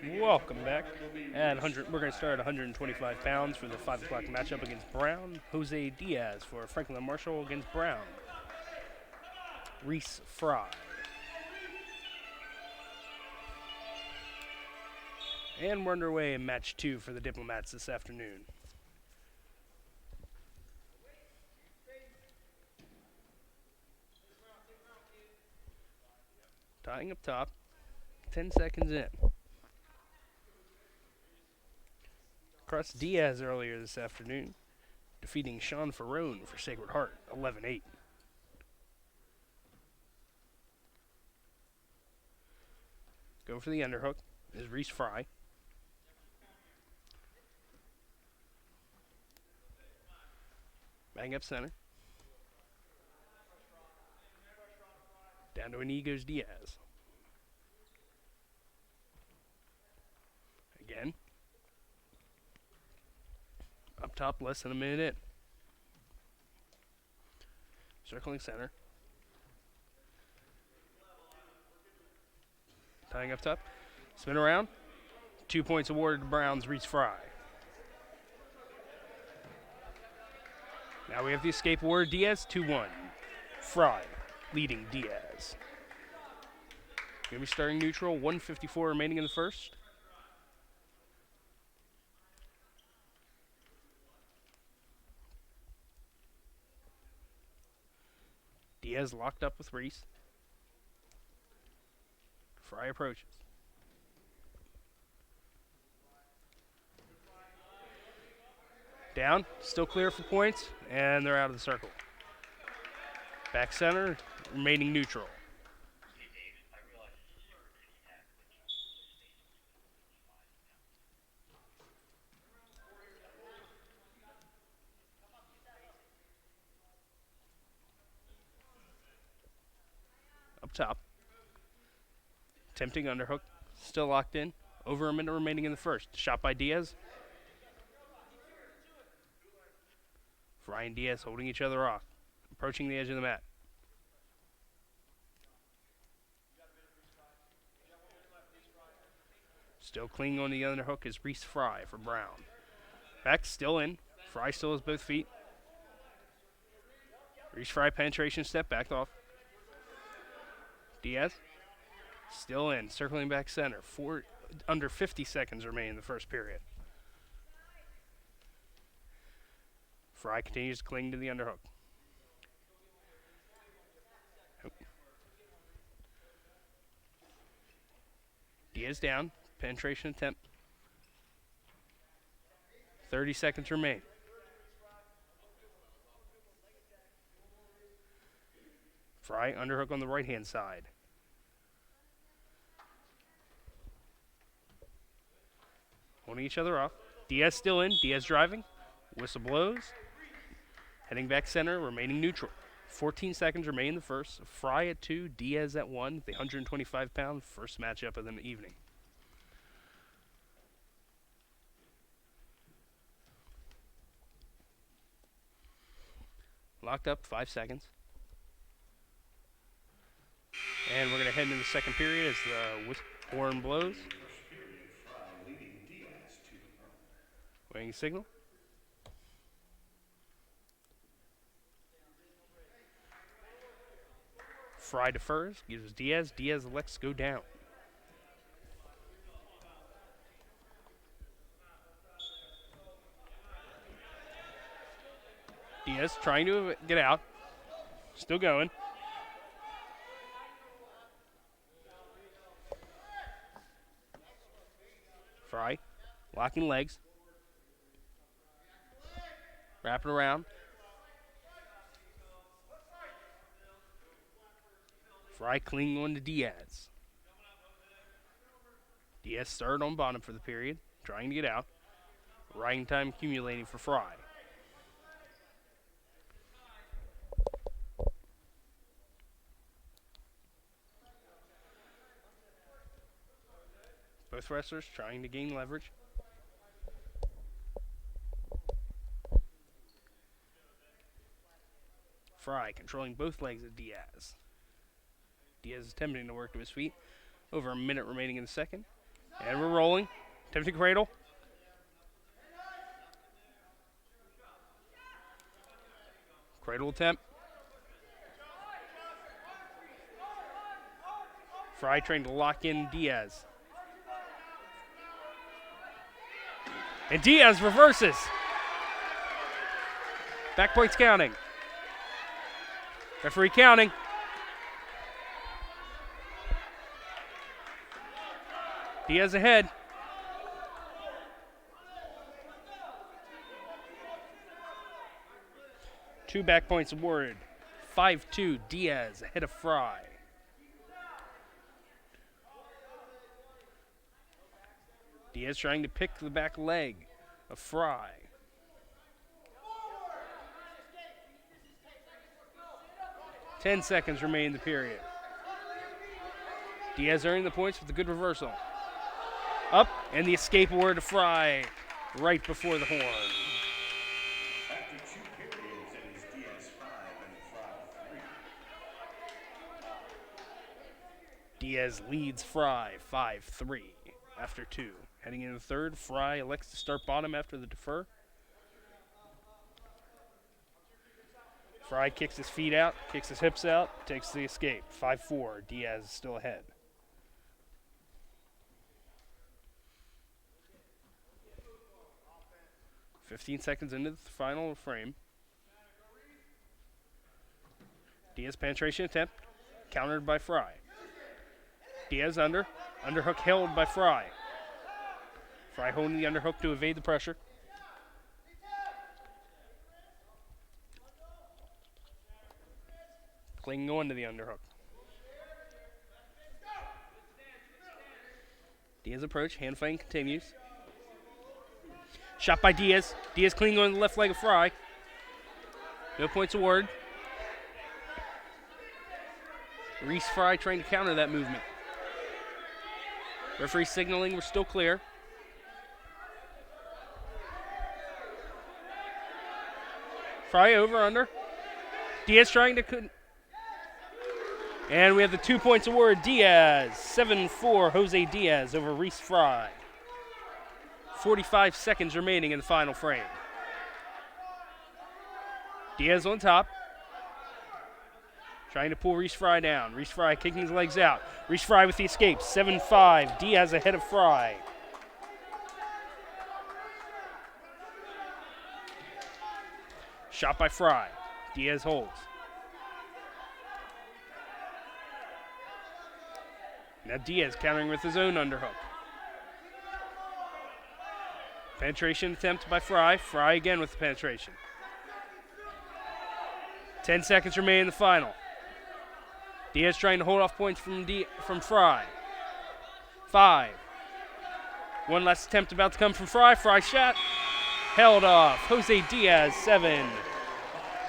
Welcome back. At 100, we're going to start at 125 pounds for the 5 o'clock matchup against Brown. Jose Diaz for Franklin Marshall against Brown. Reese Fry. And we're underway in match 2 for the Diplomats this afternoon. Tying up top, 10 seconds in. Crossed Diaz earlier this afternoon, defeating Sean Ferrone for Sacred Heart, 11-8. Go for the underhook is Reese Fry. Bang up center. Down to a knee goes Diaz. Again. Up top, less than a minute in. Circling center. Tying up top. Spin around. 2 points awarded to Brown's Reese Fry. Now we have the escape award. Diaz 2-1. Fry leading Diaz. Going to be starting neutral. 1:54 remaining in the first. Diaz locked up with Reese. Fry approaches. Down, still clear for points, and they're out of the circle. Back center, remaining neutral. Up top. Tempting underhook, still locked in. Over a minute remaining in the first. Shot by Diaz. Fry and Diaz holding each other off. Approaching the edge of the mat. Still clinging on the underhook is Reese Fry for Brown. Back still in. Fry still has both feet. Reese Fry penetration step backed off. Diaz still in, circling back center. Under 50 seconds remain in the first period. Fry continues to cling to the underhook. Diaz down. Penetration attempt. 30 seconds remain. Fry underhook on the right-hand side. Holding each other off. Diaz still in. Diaz driving. Whistle blows. Heading back center, remaining neutral. 14 seconds remain in the first. Fry at 2, Diaz at 1. The 125-pound first matchup of the evening. Locked up, 5 seconds. And we're going to head into the second period as the horn blows. Waiting signal. Fry defers, gives Diaz. Diaz elects to go down. Diaz trying to get out. Still going. Fry locking legs. Wrap it around. Fry clinging on to Diaz. Diaz started on bottom for the period, trying to get out. Riding time accumulating for Fry. Both wrestlers trying to gain leverage. Fry controlling both legs of Diaz. Diaz is attempting to work to his feet. Over a minute remaining in the second. And we're rolling. Attempting cradle. Cradle attempt. Fry trying to lock in Diaz. And Diaz reverses. Back points counting. Referee counting. Diaz ahead. Two back points awarded. 5-2 Diaz ahead of Fry. Diaz trying to pick the back leg of Fry. Ten seconds remain in the period. Diaz earning the points with a good reversal. Up, and the escape award to Fry right before the horn. After 2 periods, it is Diaz 5 and Fry 3. Diaz leads Fry 5-3 after 2. Heading into the third, Fry elects to start bottom after the defer. Fry kicks his feet out, kicks his hips out, takes the escape. 5-4, Diaz is still ahead. .15 seconds into the final frame. Diaz penetration attempt, countered by Fry. Diaz underhook held by Fry. Fry holding the underhook to evade the pressure. Clinging on to the underhook. Diaz approach, hand fighting continues. Shot by Diaz. Diaz clinging on the left leg of Fry. No points awarded. Reese Fry trying to counter that movement. Referee signaling we're still clear. Fry over, under. Diaz trying to... And we have the 2 points award. Diaz, 7-4, Jose Diaz over Reese Fry. 45 seconds remaining in the final frame. Diaz on top. Trying to pull Reese Fry down. Reese Fry kicking his legs out. Reese Fry with the escape. 7-5. Diaz ahead of Fry. Shot by Fry. Diaz holds. Now Diaz countering with his own underhook. Penetration attempt by Fry. Fry again with the penetration. 10 seconds remain in the final. Diaz trying to hold off points from Fry. 5. One last attempt about to come from Fry. Fry shot. Held off. Jose Diaz, 7.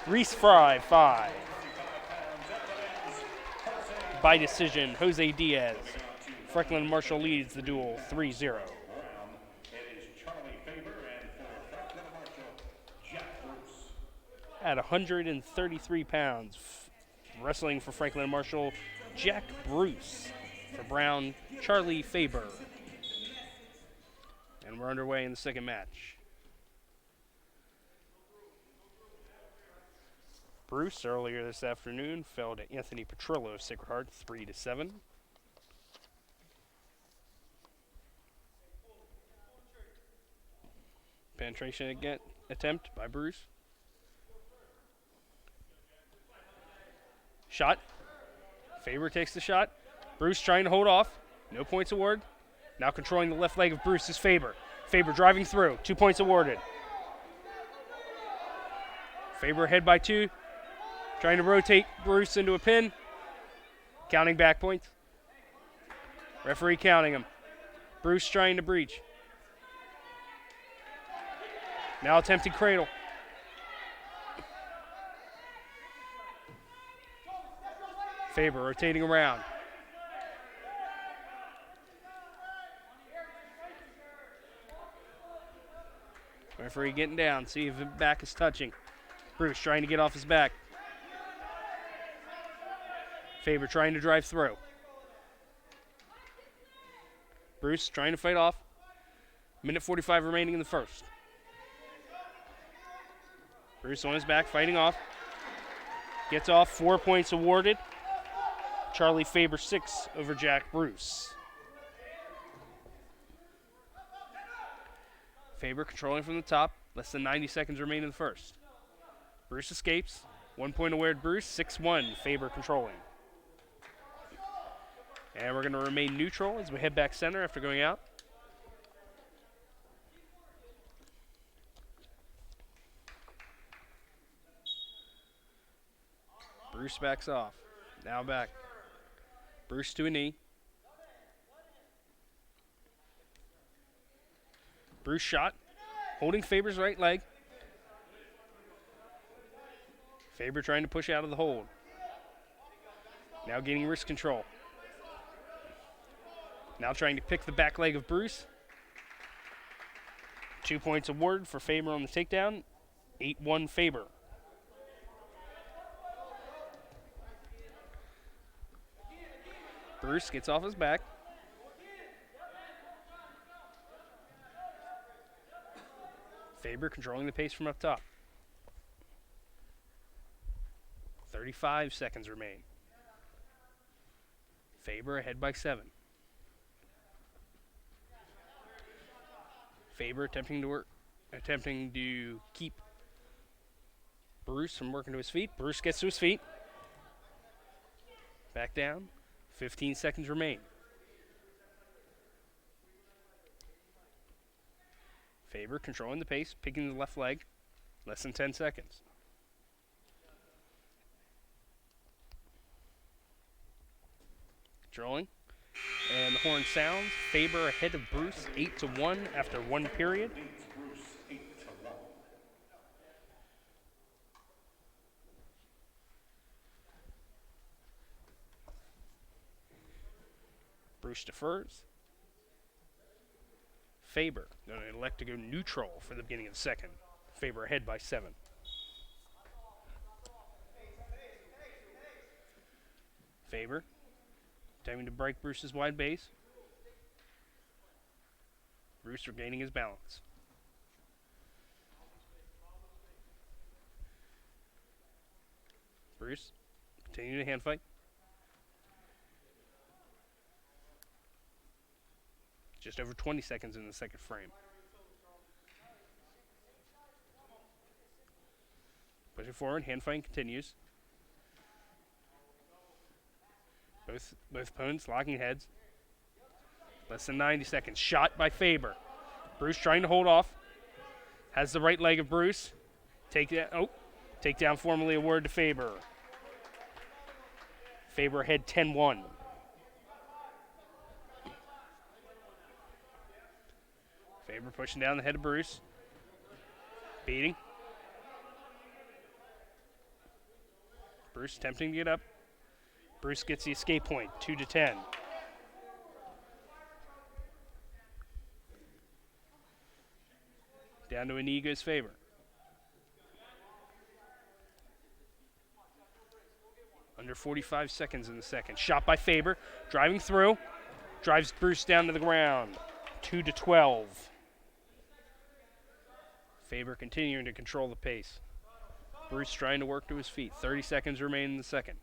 Reese Fry, 5. By decision, Jose Diaz. Franklin Marshall leads the duel 3-0. At 133 pounds, wrestling for Franklin Marshall, Jack Bruce. For Brown, Charlie Faber. And we're underway in the second match. Bruce earlier this afternoon fell to Anthony Petrillo of Sacred Heart 3-7. Penetration again attempt by Bruce. Shot. Faber takes the shot. Bruce trying to hold off. No points awarded. Now controlling the left leg of Bruce is Faber. Faber driving through. 2 points awarded. Faber ahead by 2. Trying to rotate Bruce into a pin. Counting back points. Referee counting him. Bruce trying to breach. Now attempting cradle. Faber rotating around. Referee getting down, see if his back is touching. Bruce trying to get off his back. Faber trying to drive through. Bruce trying to fight off. Minute 45 remaining in the first. Bruce on his back, fighting off. Gets off, 4 points awarded. Charlie Faber 6 over Jack Bruce. Faber controlling from the top. Less than 90 seconds remain in the first. Bruce escapes. 1 point awarded Bruce, 6-1, Faber controlling. And we're going to remain neutral as we head back center after going out. Bruce backs off. Now back. Bruce to a knee. Bruce shot. Holding Faber's right leg. Faber trying to push out of the hold. Now gaining wrist control. Now trying to pick the back leg of Bruce. 2 points awarded for Faber on the takedown. 8-1 Faber. Bruce gets off his back. Faber controlling the pace from up top. 35 seconds remain. Faber ahead by 7. Faber attempting to keep Bruce from working to his feet. Bruce gets to his feet. Back down. 15 seconds remain. Faber controlling the pace, picking the left leg. Less than 10 seconds. Controlling. And the horn sounds. Faber ahead of Bruce 8-1 after 1 period. Bruce defers. Faber going to elect to go neutral for the beginning of the second. Faber ahead by 7. Faber attempting to break Bruce's wide base. Bruce regaining his balance. Bruce continuing to hand fight. Just over 20 seconds in the second frame. Pushing forward, hand fighting continues. Both opponents locking heads. Less than 90 seconds. Shot by Faber. Bruce trying to hold off. Has the right leg of Bruce. Takedown formally awarded to Faber. Faber ahead 10-1. Faber pushing down the head of Bruce. Beating. Bruce attempting to get up. Bruce gets the escape point, 2-10. Down to a knee goes Faber. Under 45 seconds in the second. Shot by Faber, driving through. Drives Bruce down to the ground, 2-12. Faber continuing to control the pace. Bruce trying to work to his feet. 30 seconds remain in the second.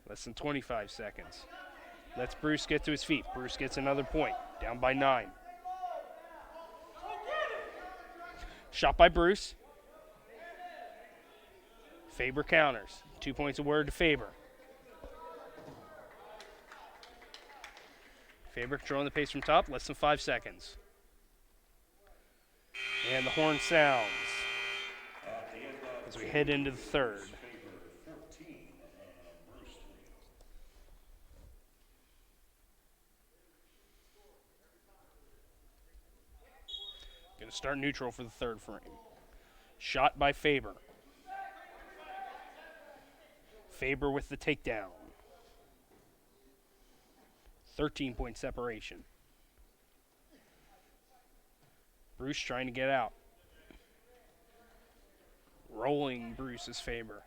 Less than 25 seconds. Lets Bruce get to his feet. Bruce gets another point. Down by 9. Shot by Bruce. Faber counters. 2 points awarded to Faber. Faber controlling the pace from top. Less than 5 seconds. And the horn sounds as we head into the third. Going to start neutral for the third frame. Shot by Faber. Faber with the takedown. 13-point separation. Bruce trying to get out. Rolling Bruce is Faber.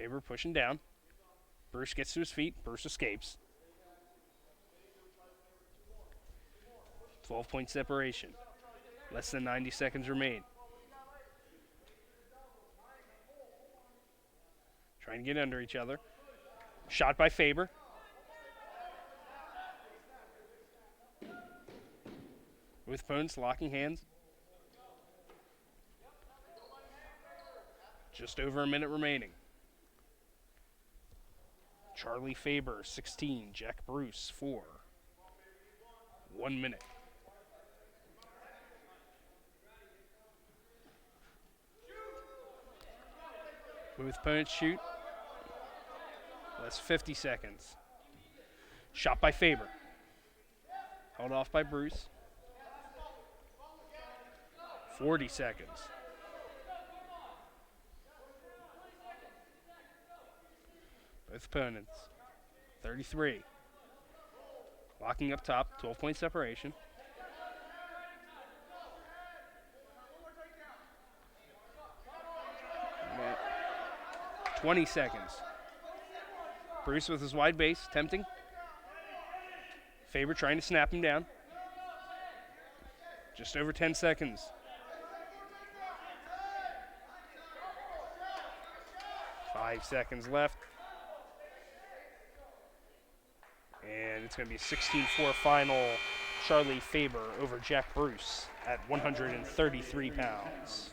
Faber pushing down. Bruce gets to his feet. Bruce escapes. 12-point separation. Less than 90 seconds remain. Trying to get under each other. Shot by Faber. Both opponents locking hands. Just over a minute remaining. Charlie Faber, 16. Jack Bruce, 4. 1 minute. Both opponents shoot. That's 50 seconds. Shot by Faber. Held off by Bruce. 40 seconds. Both opponents. 33. Locking up top. 12-point separation. Net. 20 seconds. Bruce with his wide base. Tempting. Faber trying to snap him down. Just over 10 seconds. Five seconds left. And it's going to be a 16-4 final. Charlie Faber over Jack Bruce at 133 pounds.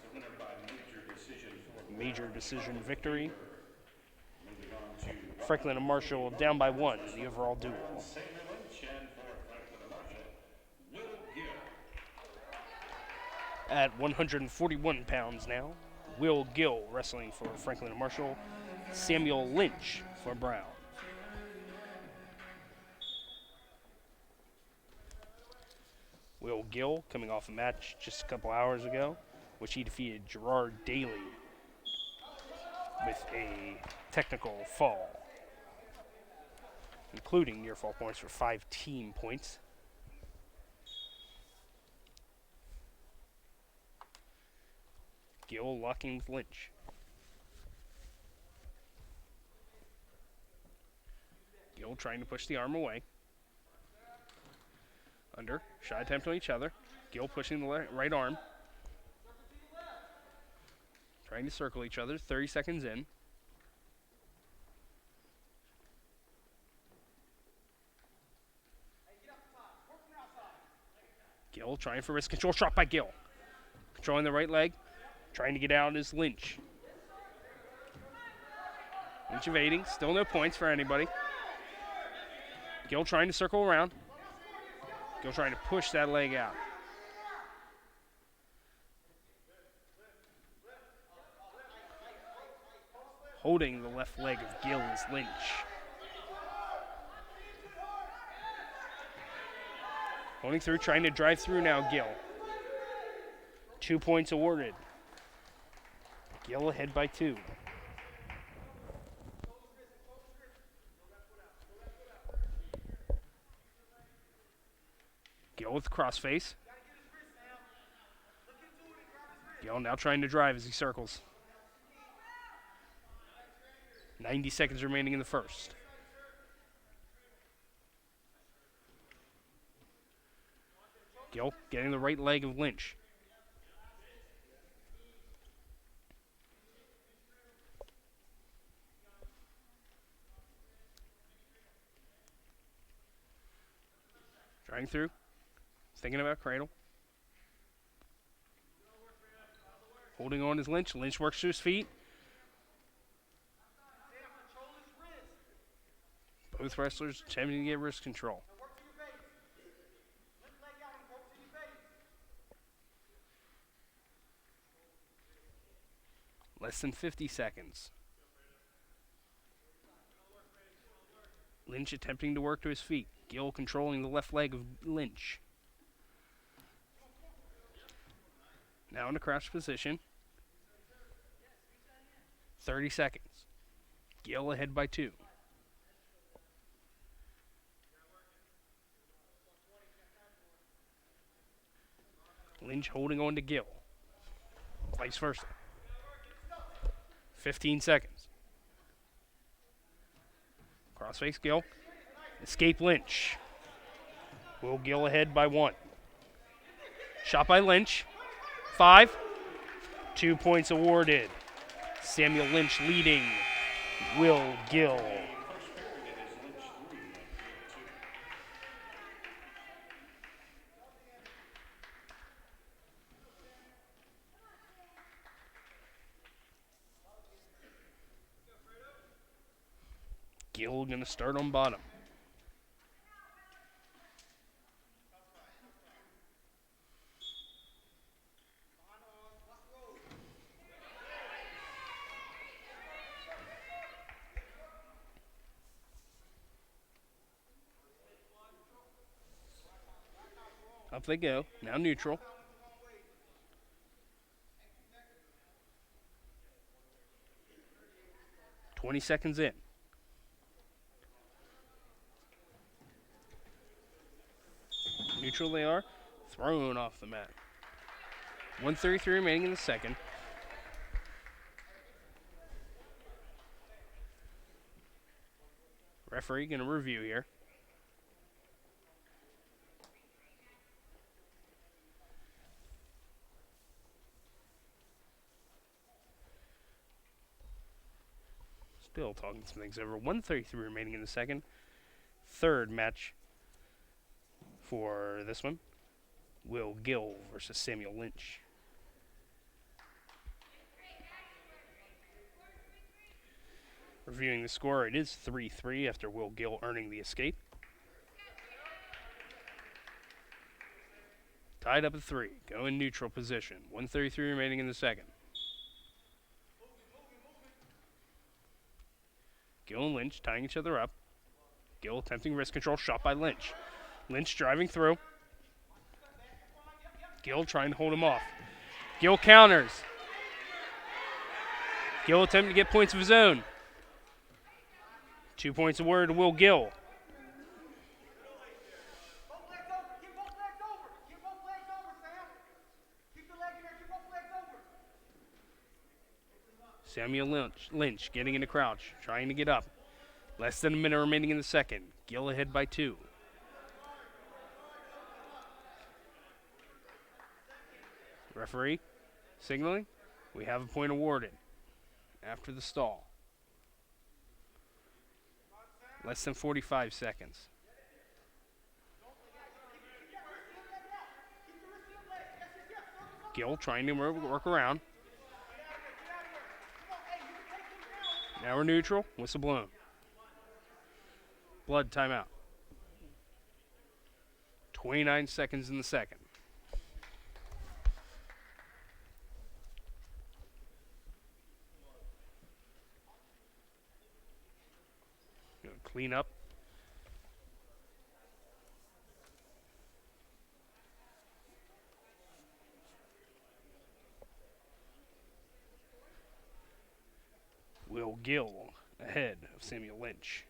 Major decision victory. Franklin and Marshall down by 1 in the overall duel. At 141 pounds now, Will Gill wrestling for Franklin and Marshall. Samuel Lynch for Brown. Will Gill coming off a match just a couple hours ago, which he defeated Gerard Daly with a technical fall, including near fall points for 5 team points. Gill locking with Lynch. Gill trying to push the arm away. Under. Shot attempt on each other. Gill pushing the right arm. Trying to circle each other. 30 seconds in. Gill trying for wrist control. Shot by Gill. Controlling the right leg. Trying to get out is Lynch. Lynch evading. Still no points for anybody. Gill trying to circle around. Gill trying to push that leg out. Holding the left leg of Gill is Lynch. Holding through, trying to drive through now, Gill. 2 points awarded. Gill ahead by 2. Gill with the crossface. Gill now trying to drive as he circles. 90 seconds remaining in the first. Gill getting the right leg of Lynch. Trying through. Thinking about cradle. Holding on is Lynch. Lynch works to his feet. Both wrestlers attempting to get wrist control. Less than 50 seconds. Lynch attempting to work to his feet. Gill controlling the left leg of Lynch. Now in a crouch position. 30 seconds. Gill ahead by 2. Lynch holding on to Gill. Vice versa. 15 seconds. Crossface Gill. Escape Lynch. Will Gill ahead by 1. Shot by Lynch. 5. 2 points awarded. Samuel Lynch leading Will Gill. First period, it is Lynch 3 and Gill 2. Gill going to start on bottom. Up they go. Now neutral. .20 seconds in. Neutral they are. Thrown off the mat. 1:33 remaining in the second. Referee going to review here. Still talking some things over. 1:33 remaining in the second. Third match for this one. Will Gill versus Samuel Lynch. Reviewing the score, it is 3-3 after Will Gill earning the escape. Tied up at 3. Go in neutral position. 1:33 remaining in the second. Gill and Lynch tying each other up. Gill attempting wrist control. Shot by Lynch. Lynch driving through. Gill trying to hold him off. Gill counters. Gill attempting to get points of his own. 2 points awarded to Will Gill. Samuel Lynch getting into crouch, trying to get up. Less than a minute remaining in the second. Gill ahead by 2. Referee signaling. We have a point awarded after the stall. Less than 45 seconds. Gill trying to work around. Now we're neutral. Whistle blown. Blood timeout. 29 seconds in the second. Gonna clean up. Will Gill ahead of Samuel Lynch.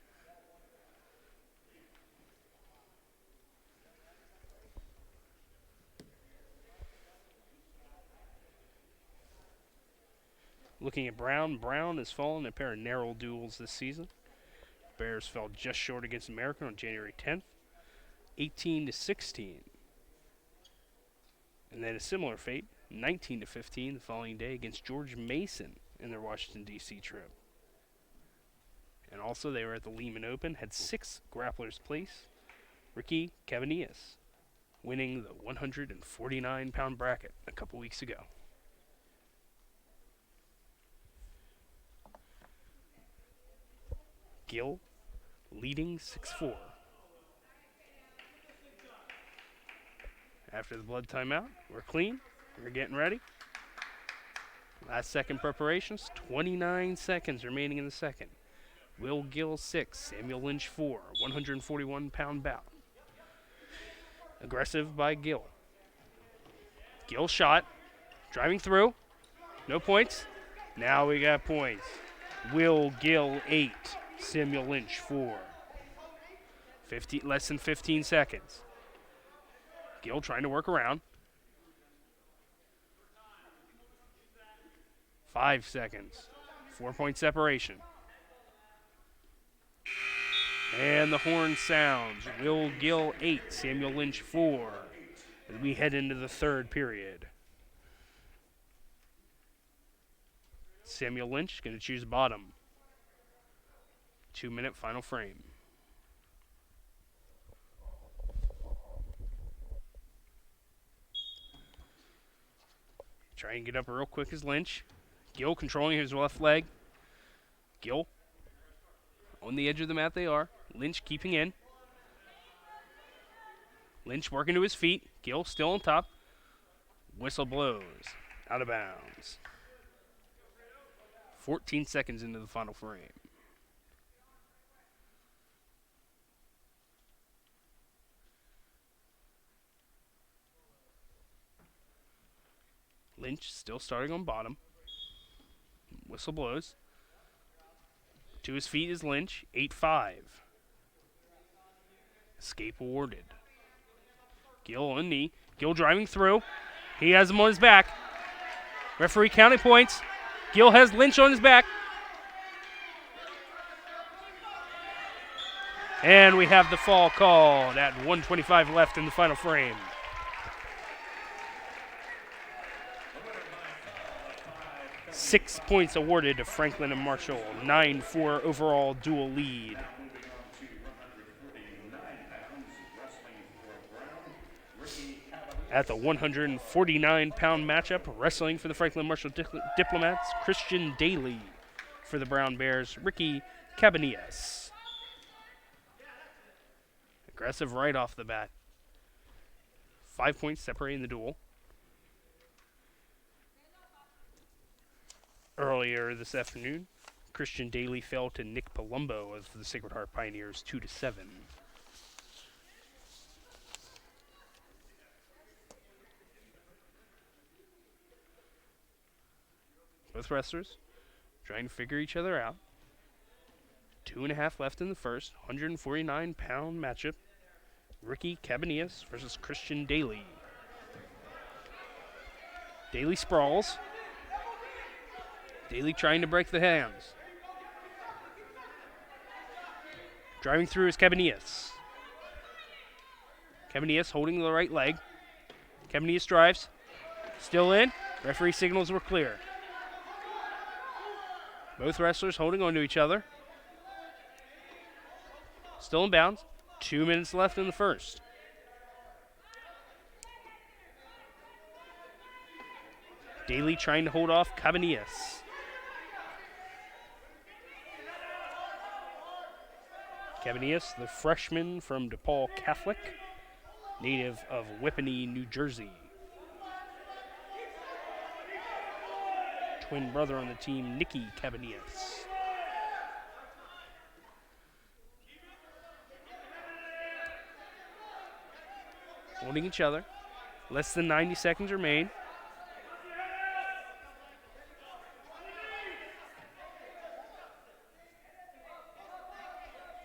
Looking at Brown, Brown has fallen in a pair of narrow duels this season. Bears fell just short against American on January 10th, 18-16. And then a similar fate, 19-15 the following day against George Mason in their Washington, D.C. trip. And also they were at the Lehman Open, had 6 grapplers place. Ricky Cavanillas winning the 149-pound bracket a couple weeks ago. Gill leading 6-4. After the blood timeout, we're clean. We're getting ready. Last second preparations, 29 seconds remaining in the second. Will Gill 6, Samuel Lynch 4, 141-pound bout. Aggressive by Gill. Gill shot, driving through, no points. Now we got points. Will Gill 8, Samuel Lynch 4. Less than 15 seconds. Gill trying to work around. 5 seconds. 4-point separation. And the horn sounds. Will Gill 8, Samuel Lynch 4. As we head into the third period. Samuel Lynch going to choose bottom. 2-minute final frame. Try and get up real quick as Lynch. Gill controlling his left leg. Gill on the edge of the mat they are. Lynch keeping in. Lynch working to his feet. Gill still on top. Whistle blows. Out of bounds. 14 seconds into the final frame. Lynch still starting on bottom. Whistle blows. To his feet is Lynch. 8-5. Escape awarded. Gill on knee. Gill driving through. He has him on his back. Referee counting points. Gill has Lynch on his back. And we have the fall called at 1:25 left in the final frame. Six points awarded to Franklin and Marshall. 9-4 overall dual lead. At the 149-pound matchup, wrestling for the Franklin Marshall Diplomats, Christian Daly. For the Brown Bears, Ricky Cabanillas. Aggressive right off the bat. 5 points separating the duel. Earlier this afternoon, Christian Daly fell to Nick Palumbo of the Sacred Heart Pioneers 2-7. Both wrestlers trying to figure each other out. 2.5 left in the first. 149-pound matchup. Ricky Cabanillas versus Christian Daly. Daly sprawls. Daly trying to break the hands. Driving through is Cabanillas. Cabanillas holding the right leg. Cabanillas drives. Still in. Referee signals were clear. Both wrestlers holding on to each other. Still in bounds. 2 minutes left in the first. Daly trying to hold off Cabanillas. Cabanillas, the freshman from DePaul Catholic, native of Whippany, New Jersey. Twin brother on the team, Nicky Cabanillas. Holding each other. Less than 90 seconds remain.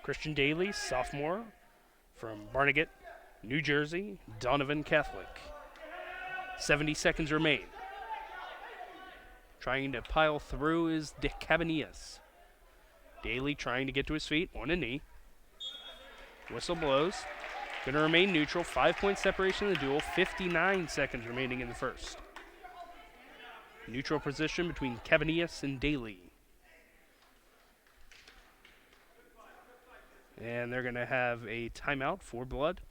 Christian Daly, sophomore from Barnegat, New Jersey, Donovan Catholic. 70 seconds remain. Trying to pile through is De Cabanillas. Daly trying to get to his feet on a knee. Whistle blows. Going to remain neutral. 5 point separation in the duel. 59 seconds remaining in the first. Neutral position between Cabanillas and Daly. And they're going to have a timeout for blood.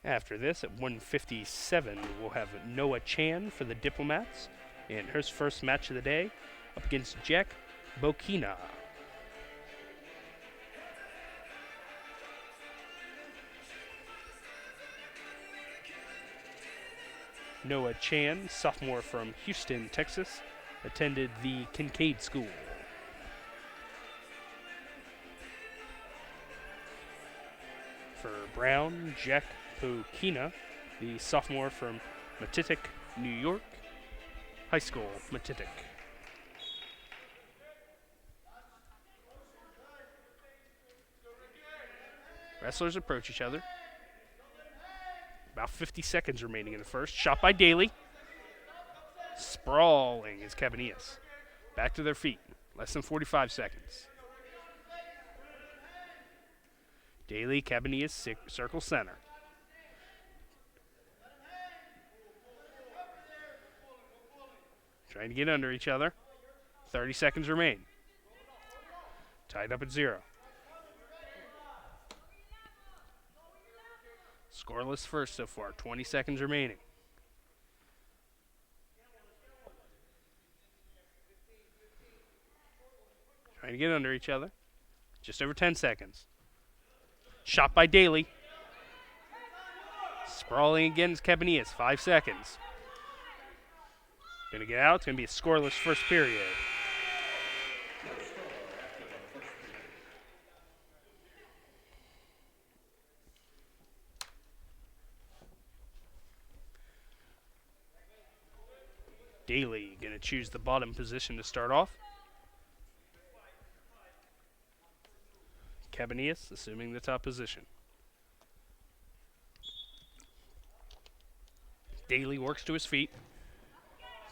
After this, at 1:57, we'll have Noah Chan for the Diplomats in her first match of the day up against Jack Bokina. Noah Chan, sophomore from Houston, Texas, attended the Kincaid School. For Brown, Jack Bokina, the sophomore from Matitic, New York, High School, Matitic. Wrestlers approach each other. About 50 seconds remaining in the first. Shot by Daly. Sprawling is Cavanias. Back to their feet. Less than 45 seconds. Daly, Cavanias, circle center. Trying to get under each other. 30 seconds remain. Tied up at 0. Scoreless first so far. 20 seconds remaining. Trying to get under each other. Just over 10 seconds. Shot by Daly. Sprawling again is Cavanias. 5 seconds. Gonna get out. It's gonna be a scoreless first period. Daly gonna choose the bottom position to start off. Cavanias assuming the top position. Daly works to his feet.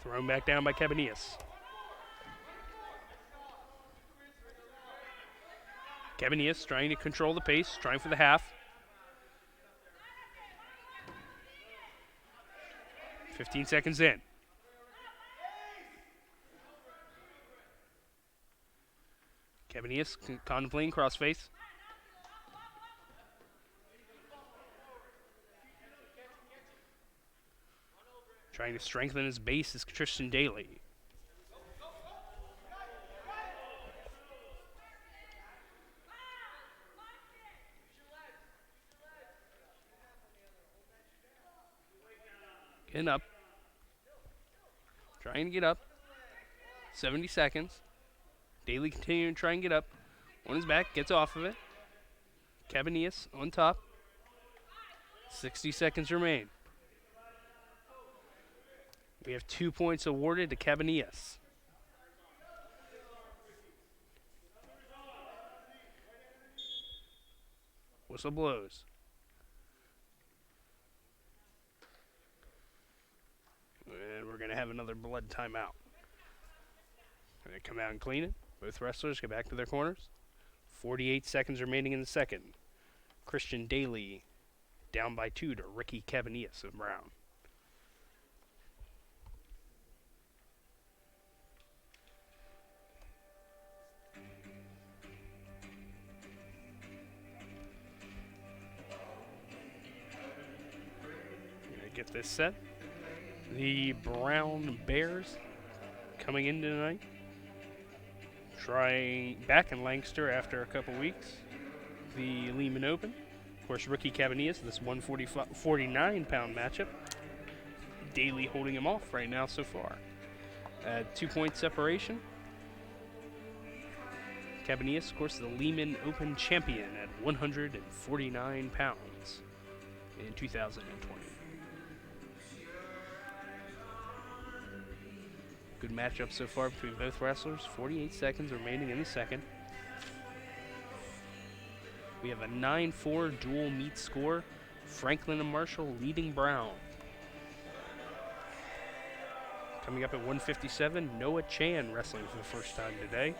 Thrown back down by Cavanias. Cavanias trying to control the pace, trying for the half. 15 seconds in. Cavanias contemplating crossface. Trying to strengthen his base is Tristan Daly. Getting up. Trying to get up. 70 seconds. Daly continuing to try and get up. On his back, gets off of it. Cavanias on top. 60 seconds remain. We have 2 points awarded to Cavanias. Whistle blows. And we're going to have another blood timeout. Going to come out and clean it. Both wrestlers get back to their corners. 48 seconds remaining in the second. Christian Daly down by 2 to Ricky Cavanias of Brown. Get this set. The Brown Bears coming in tonight. Trying back in Lancaster after a couple weeks. The Lehman Open. Of course, Ricky Cavanias, this 149-pound matchup. Daly holding him off right now so far. 2-point separation. Cavanias, of course, the Lehman Open champion at 149 pounds in 2020. Good matchup so far between both wrestlers. 48 seconds remaining in the second. We have a 9-4 dual meet score. Franklin and Marshall leading Brown. Coming up at 157, Noah Chan wrestling for the first time today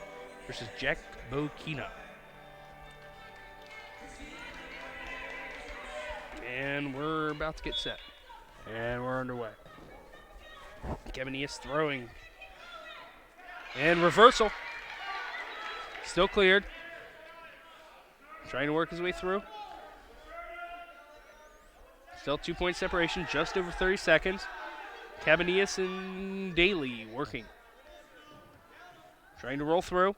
versus Jack Bokina. And we're about to get set. And we're underway. Cavanias throwing. And reversal. Still cleared. Trying to work his way through. Still 2-point separation, just over 30 seconds. Cavanias and Daly working. Trying to roll through.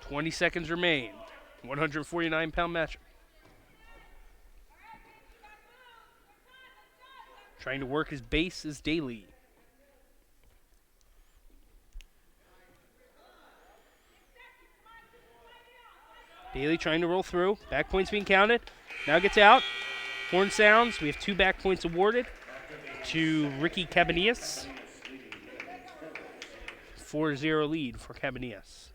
"20 seconds remain. 149-pound match. Trying to work his base is Daly. Daly trying to roll through. Back points being counted. Now gets out. Horn sounds. We have 2 back points awarded to Ricky Cavanias. 4-0 lead for Cavanias.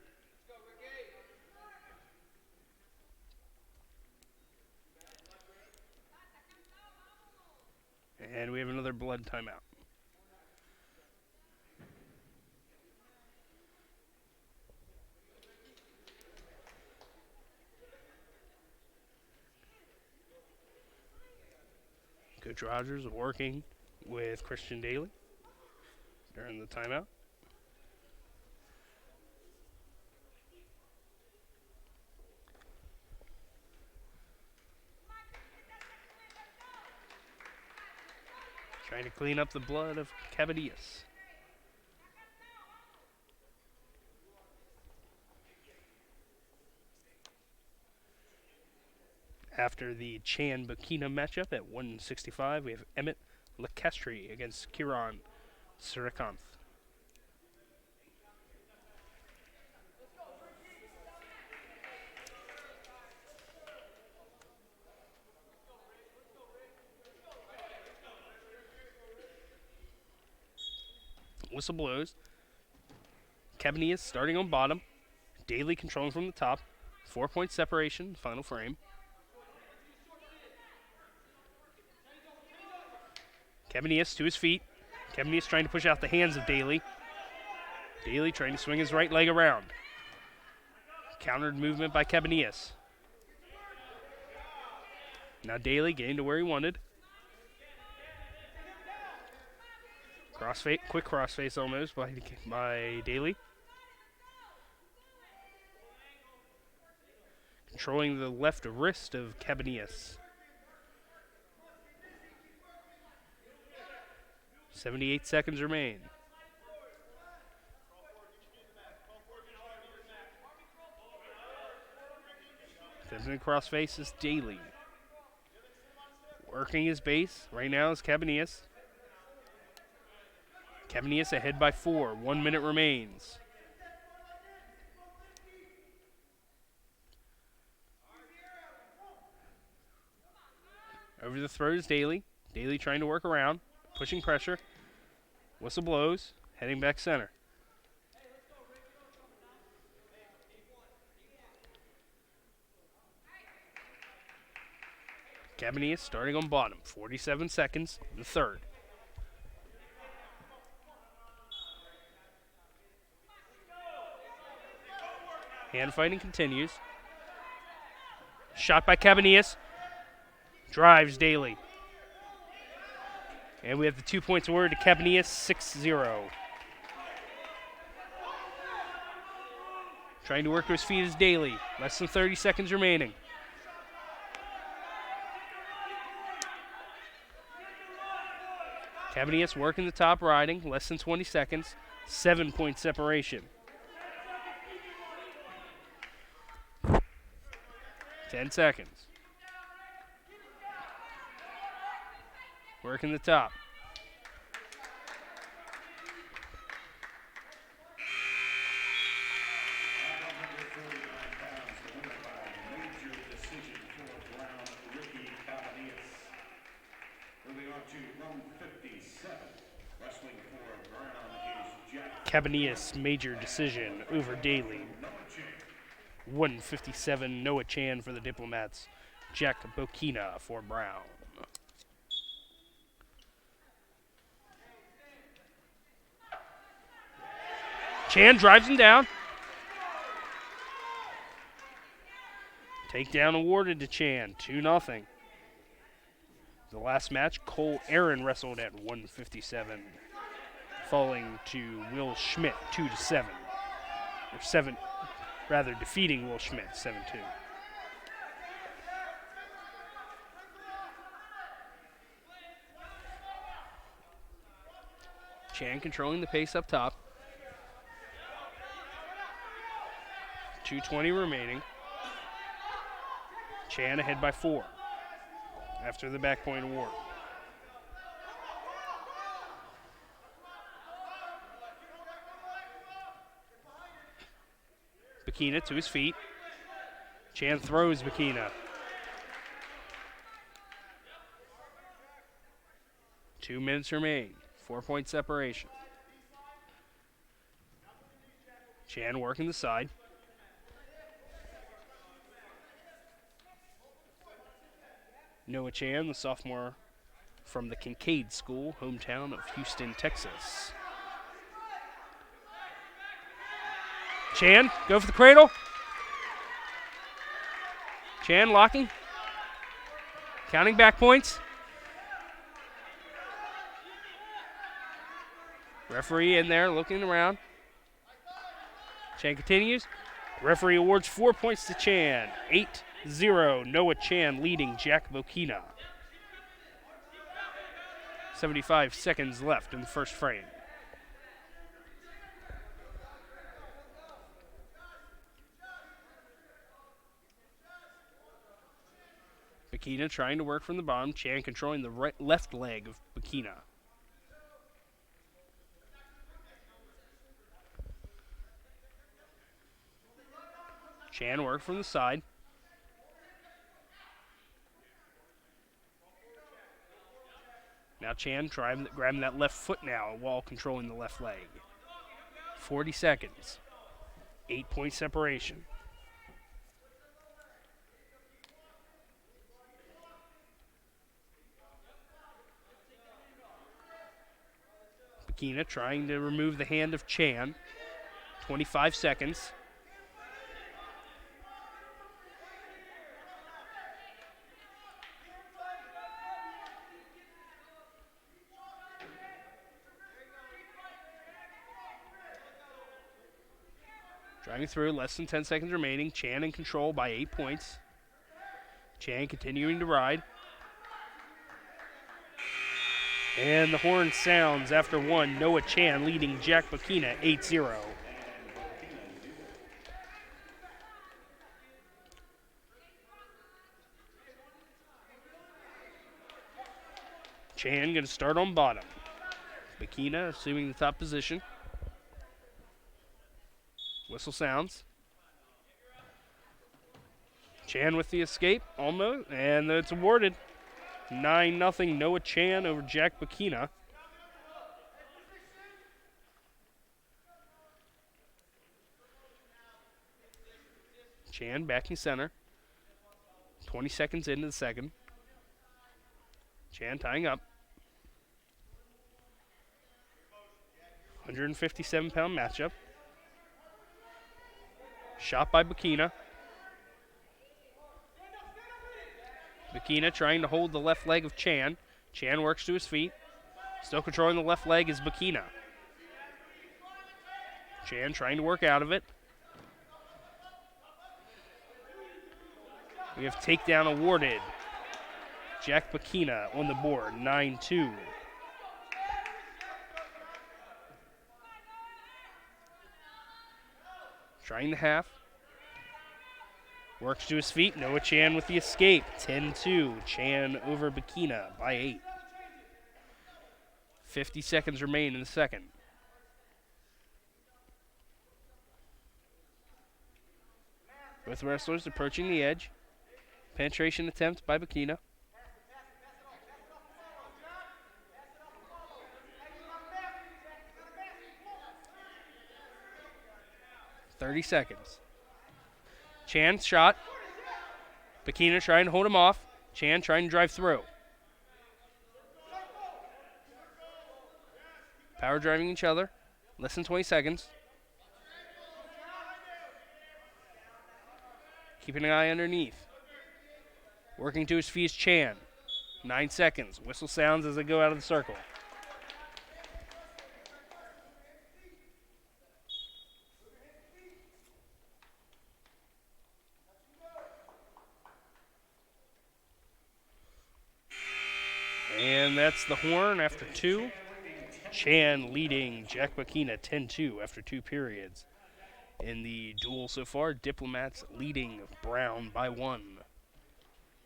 blood timeout. Coach Rogers working with Christian Daly during the timeout. Trying to clean up the blood of Cavadias. After the Chan-Bukina matchup at 165, we have Emmett Lecastri against Kiran Surikanth. Whistle blows. Cabanillas starting on bottom. Daly controlling from the top. 4-point separation, final frame. Cabanillas to his feet. Cabanillas trying to push out the hands of Daly. Daly trying to swing his right leg around. Countered movement by Cabanillas. Now Daly getting to where he wanted. Crossface, quick crossface almost by Daly. Controlling the left wrist of Cabanillas. 78 seconds remain. Attempting crossface is Daly. Working his base right now is Cabanillas. Cabanillas ahead by 4. 1 minute remains. Over the throws, Daly. Daly trying to work around, pushing pressure. Whistle blows, heading back center. Cabanillas starting on bottom. 47 seconds, the third. Hand fighting continues. Shot by Cabanillas. Drives Daly. And we have the 2 points awarded to Cabanillas, 6-0. Trying to work to his feet is Daly. Less than 30 seconds remaining. Cabanillas working the top riding. Less than 20 seconds. 7-point separation. 10 seconds. Working the top. Major decision for Brown, Ricky Cabanillas. Moving on to 157. Wrestling for Brown is Jack Cabanillas major decision over Daly. 157 Noah Chan for the Diplomats. Jack Bokina for Brown. Chan drives him down. Takedown awarded to Chan, 2-0. The last match, Cole Aaron wrestled at 157, falling to Will Schmidt 2-7. Defeating Will Schmidt 7-2. Chan controlling the pace up top. 2:20 remaining. Chan ahead by 4 after the back point award. Bokina to his feet. Chan throws Bokina. 2 minutes remain. 4-point separation. Chan working the side. Noah Chan, the sophomore from the Kincaid School, hometown of Houston, Texas. Chan, go for the cradle. Chan locking. Counting back points. Referee in there looking around. Chan continues. Referee awards 4 points to Chan. 8-0. Noah Chan leading Jack Bokina. 75 seconds left in the first frame. Bokina trying to work from the bottom. Chan controlling the left leg of Bokina. Chan work from the side. Now Chan grabbing that left foot now while controlling the left leg. 40 seconds. 8-point separation. Bokina trying to remove the hand of Chan. 25 seconds. Driving through, less than 10 seconds remaining. Chan in control by 8 points. Chan continuing to ride. And the horn sounds after one. Noah Chan leading Jack Bokina 8-0. Chan going to start on bottom. Bokina assuming the top position. Whistle sounds. Chan with the escape, almost, and it's awarded. 9-0 Noah Chan over Jack Bokina. Chan backing center. 20 seconds into the second. Chan tying up. 157-pound matchup. Shot by Bokina. Bokina trying to hold the left leg of Chan. Chan works to his feet. Still controlling the left leg is Bokina. Chan trying to work out of it. We have takedown awarded. Jack Bokina on the board, 9-2. Trying the half. Works to his feet. Noah Chan with the escape. 10-2. Chan over Bokina by 8. 50 seconds remain in the second. Both wrestlers approaching the edge. Penetration attempt by Bokina. .30 seconds. Chan shot. Bokina trying to hold him off. Chan trying to drive through. Power driving each other. Less than 20 seconds. Keeping an eye underneath. Working to his feet is Chan. 9 seconds. Whistle sounds as they go out of the circle. And that's the horn after 2. Chan leading Jack Bokina 10-2 after 2 periods. In the duel so far, Diplomats leading Brown by 1.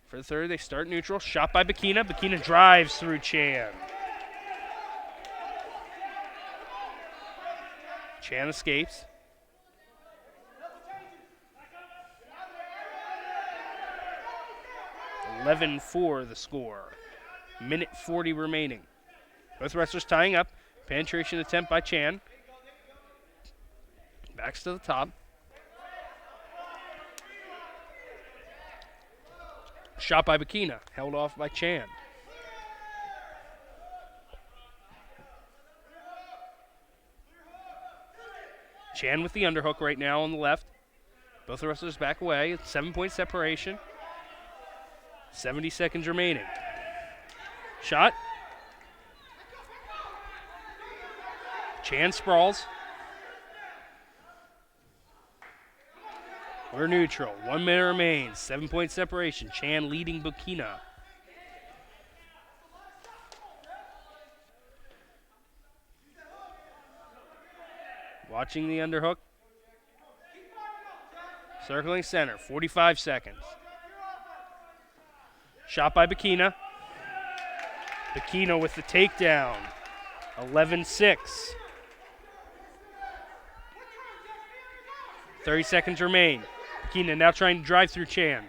For the third, they start neutral. Shot by Bokina. Bokina drives through Chan. Chan escapes. .11-4 the score. Minute 40 remaining. Both wrestlers tying up. Penetration attempt by Chan. Backs to the top. Shot by Bokina. Held off by Chan. Chan with the underhook right now on the left. Both the wrestlers back away. It's 7-point separation. 70 seconds remaining. Shot. Chan sprawls. We're neutral. 1 minute remains. 7-point separation. Chan leading Bukina. Watching the underhook. Circling center. 45 seconds. Shot by Bukina. Bukina with the takedown. 11-6. 30 seconds remain. Bukina now trying to drive through Chan.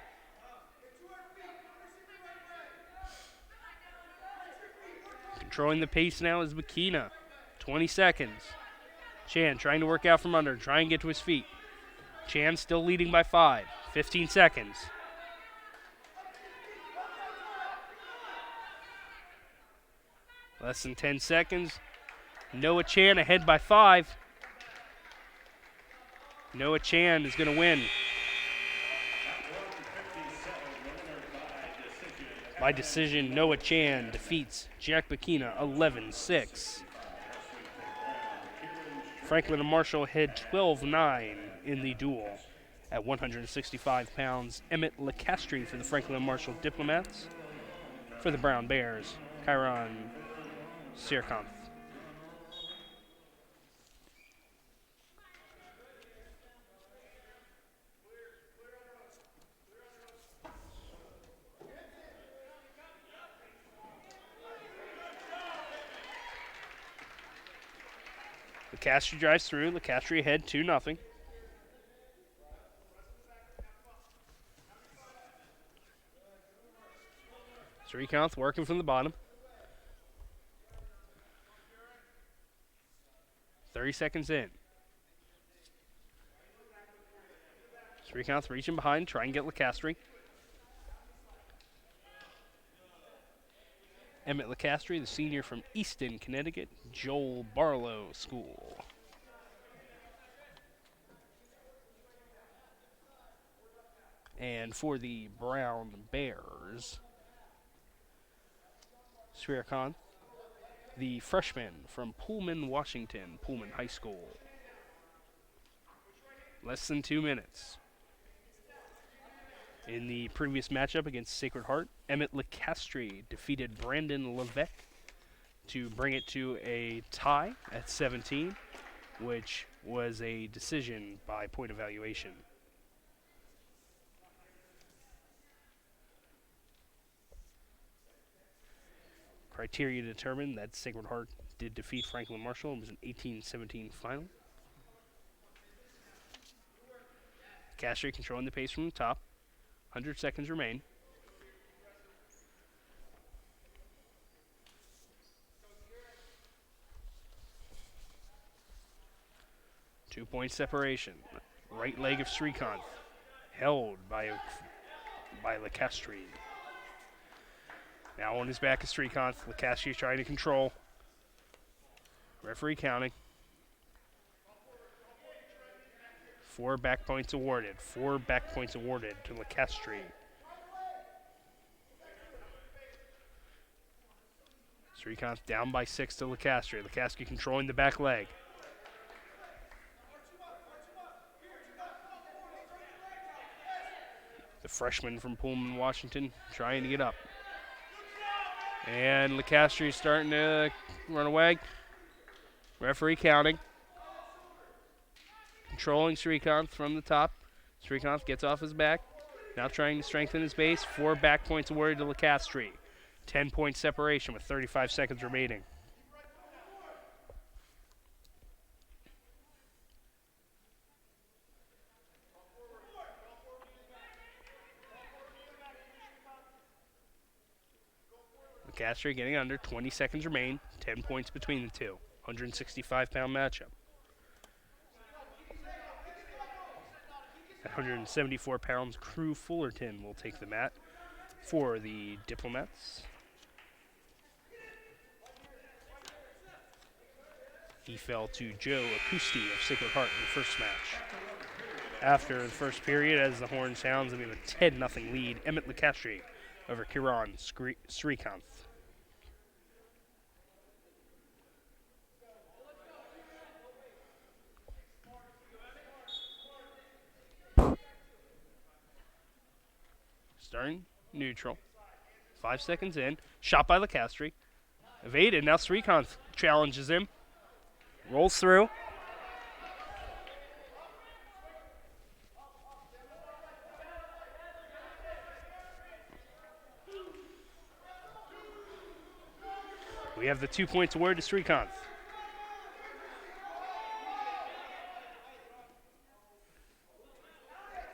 Controlling the pace now is Bukina. 20 seconds. Chan trying to work out from under, try and get to his feet. Chan still leading by 5. 15 seconds. Less than 10 seconds. Noah Chan ahead by 5. Noah Chan is going to win. By decision, Noah Chan defeats Jack Bukina 11-6. Franklin and Marshall head 12-9 in the duel. At 165 pounds, Emmett Lecastri for the Franklin and Marshall Diplomats. For the Brown Bears, Kyron Sirkanth. Lecastri drives through. Lecastri ahead 2-0. Srikanth working from the bottom. 30 seconds in. Srikanth reaching behind, trying to get Lecastri. Emmett Lecastri, the senior from Easton, Connecticut, Joel Barlow School. And for the Brown Bears, Srikanth, the freshman from Pullman, Washington, Pullman High School. Less than 2 minutes. In the previous matchup against Sacred Heart, Emmett Lecastri defeated Brandon Levesque to bring it to a tie at 17, which was a decision by point evaluation. Criteria determined that Sacred Heart did defeat Franklin Marshall. It was an 18-17 final. Lecastri controlling the pace from the top. 100 seconds remain. Two-point separation. Right leg of Srikanth held by Lecastri. Now on his back is Srikanth. Lecastri is trying to control. Referee counting. 4 back points awarded. 4 back points awarded to Lecastri. Srikanth down by 6 to Lecastri. Lecastri controlling the back leg. The freshman from Pullman, Washington, trying to get up. And Lecastri is starting to run away. Referee counting. Controlling Srikanth from the top. Srikanth gets off his back. Now trying to strengthen his base. 4 back points awarded to Lecastri. 10-point separation with 35 seconds remaining. Lecastri getting under. 20 seconds remain. 10 points between the two. 165-pound matchup. At 174 pounds, Crew Fullerton will take the mat for the Diplomats. He fell to Joe Acousti of Sacred Heart in the first match. After the first period, as the horn sounds, we have a 10-0 lead. Emmett Lacastri over Kiran Srikanth. Starting neutral. 5 seconds in. Shot by Lacastri. Evaded. Now Srikanth challenges him. Rolls through. We have the 2 points awarded to Srikanth.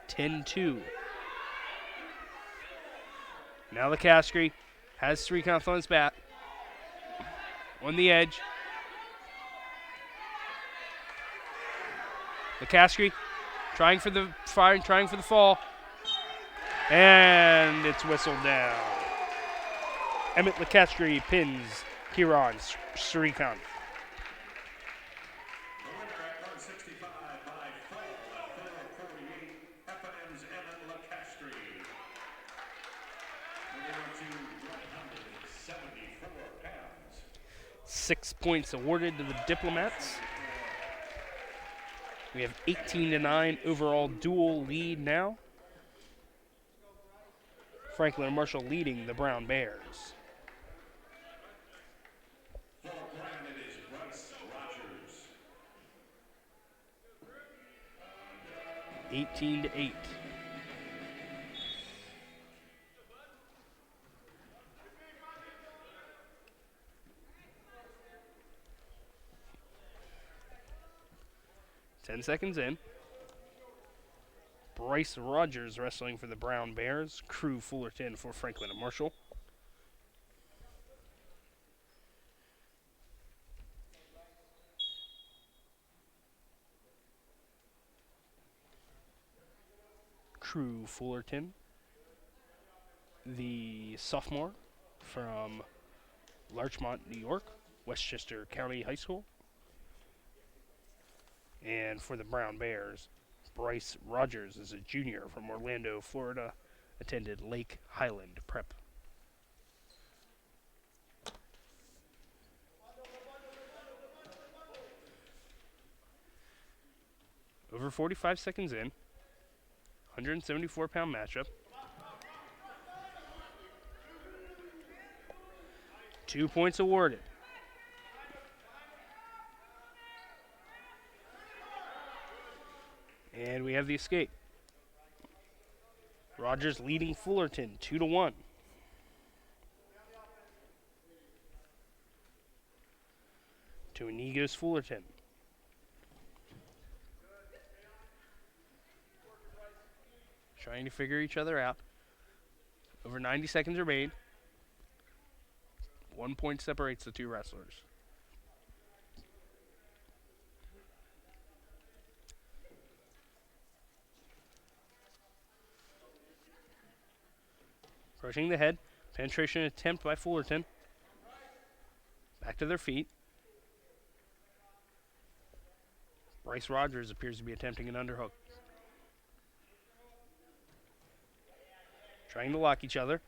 (10-2). Now Lacastri has Srikanth on his bat. On the edge. Lacastri trying for the fire, trying for the fall. And it's whistled down. Emmett Lacastri pins Kiran Srikanth. The winner at 165 by fall at 4:48, FNM's Emmett Lacastri. Moving on to 174 pounds. 6 points awarded to the Diplomats. We have 18-9 overall dual lead now. Franklin and Marshall leading the Brown Bears. For Brown, it is Bryce Rogers. 18-8. Ten seconds in. Bryce Rogers wrestling for the Brown Bears. Crew Fullerton for Franklin and Marshall. Crew Fullerton, the sophomore from Larchmont, New York, Westchester County High School. And for the Brown Bears, Bryce Rogers is a junior from Orlando, Florida, attended Lake Highland Prep. Over 45 seconds in, 174-pound matchup. 2 points awarded. And we have the escape. Rogers leading Fullerton 2-1. To Inigos Fullerton. Trying to figure each other out. Over 90 seconds remain. 1 point separates the two wrestlers. Approaching the head. Penetration attempt by Fullerton. Back to their feet. Bryce Rogers appears to be attempting an underhook. Trying to lock each other.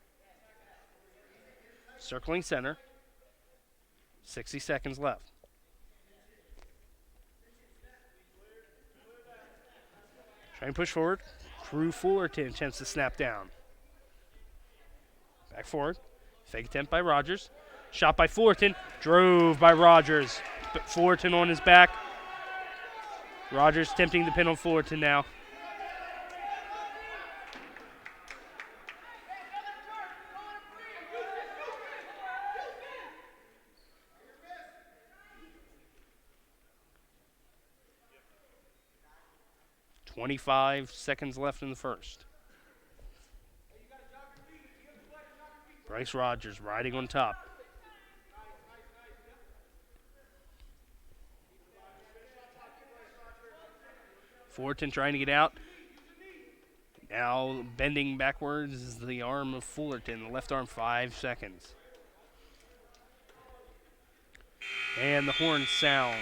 Circling center. 60 seconds left. Trying to push forward. Crew Fullerton attempts to snap down. Back forward. Fake attempt by Rogers. Shot by Fullerton. Drove by Rogers. But Fullerton on his back. Rogers attempting the pin on Fullerton now. .25 seconds left in the first. Bryce Rogers riding on top. Fullerton trying to get out. Now bending backwards is the arm of Fullerton. The left arm, 5 seconds. And the horn sounds.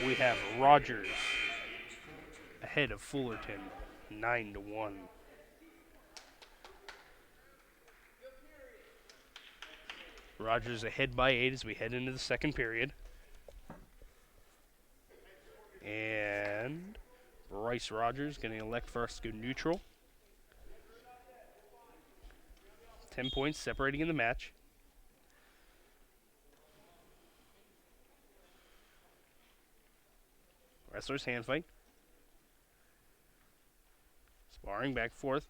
We have Rogers ahead of Fullerton, 9-1. Rogers ahead by 8 as we head into the second period. And Bryce Rogers going to elect for us to go neutral. 10 points separating in the match. Wrestlers hand fight. Sparring back and forth.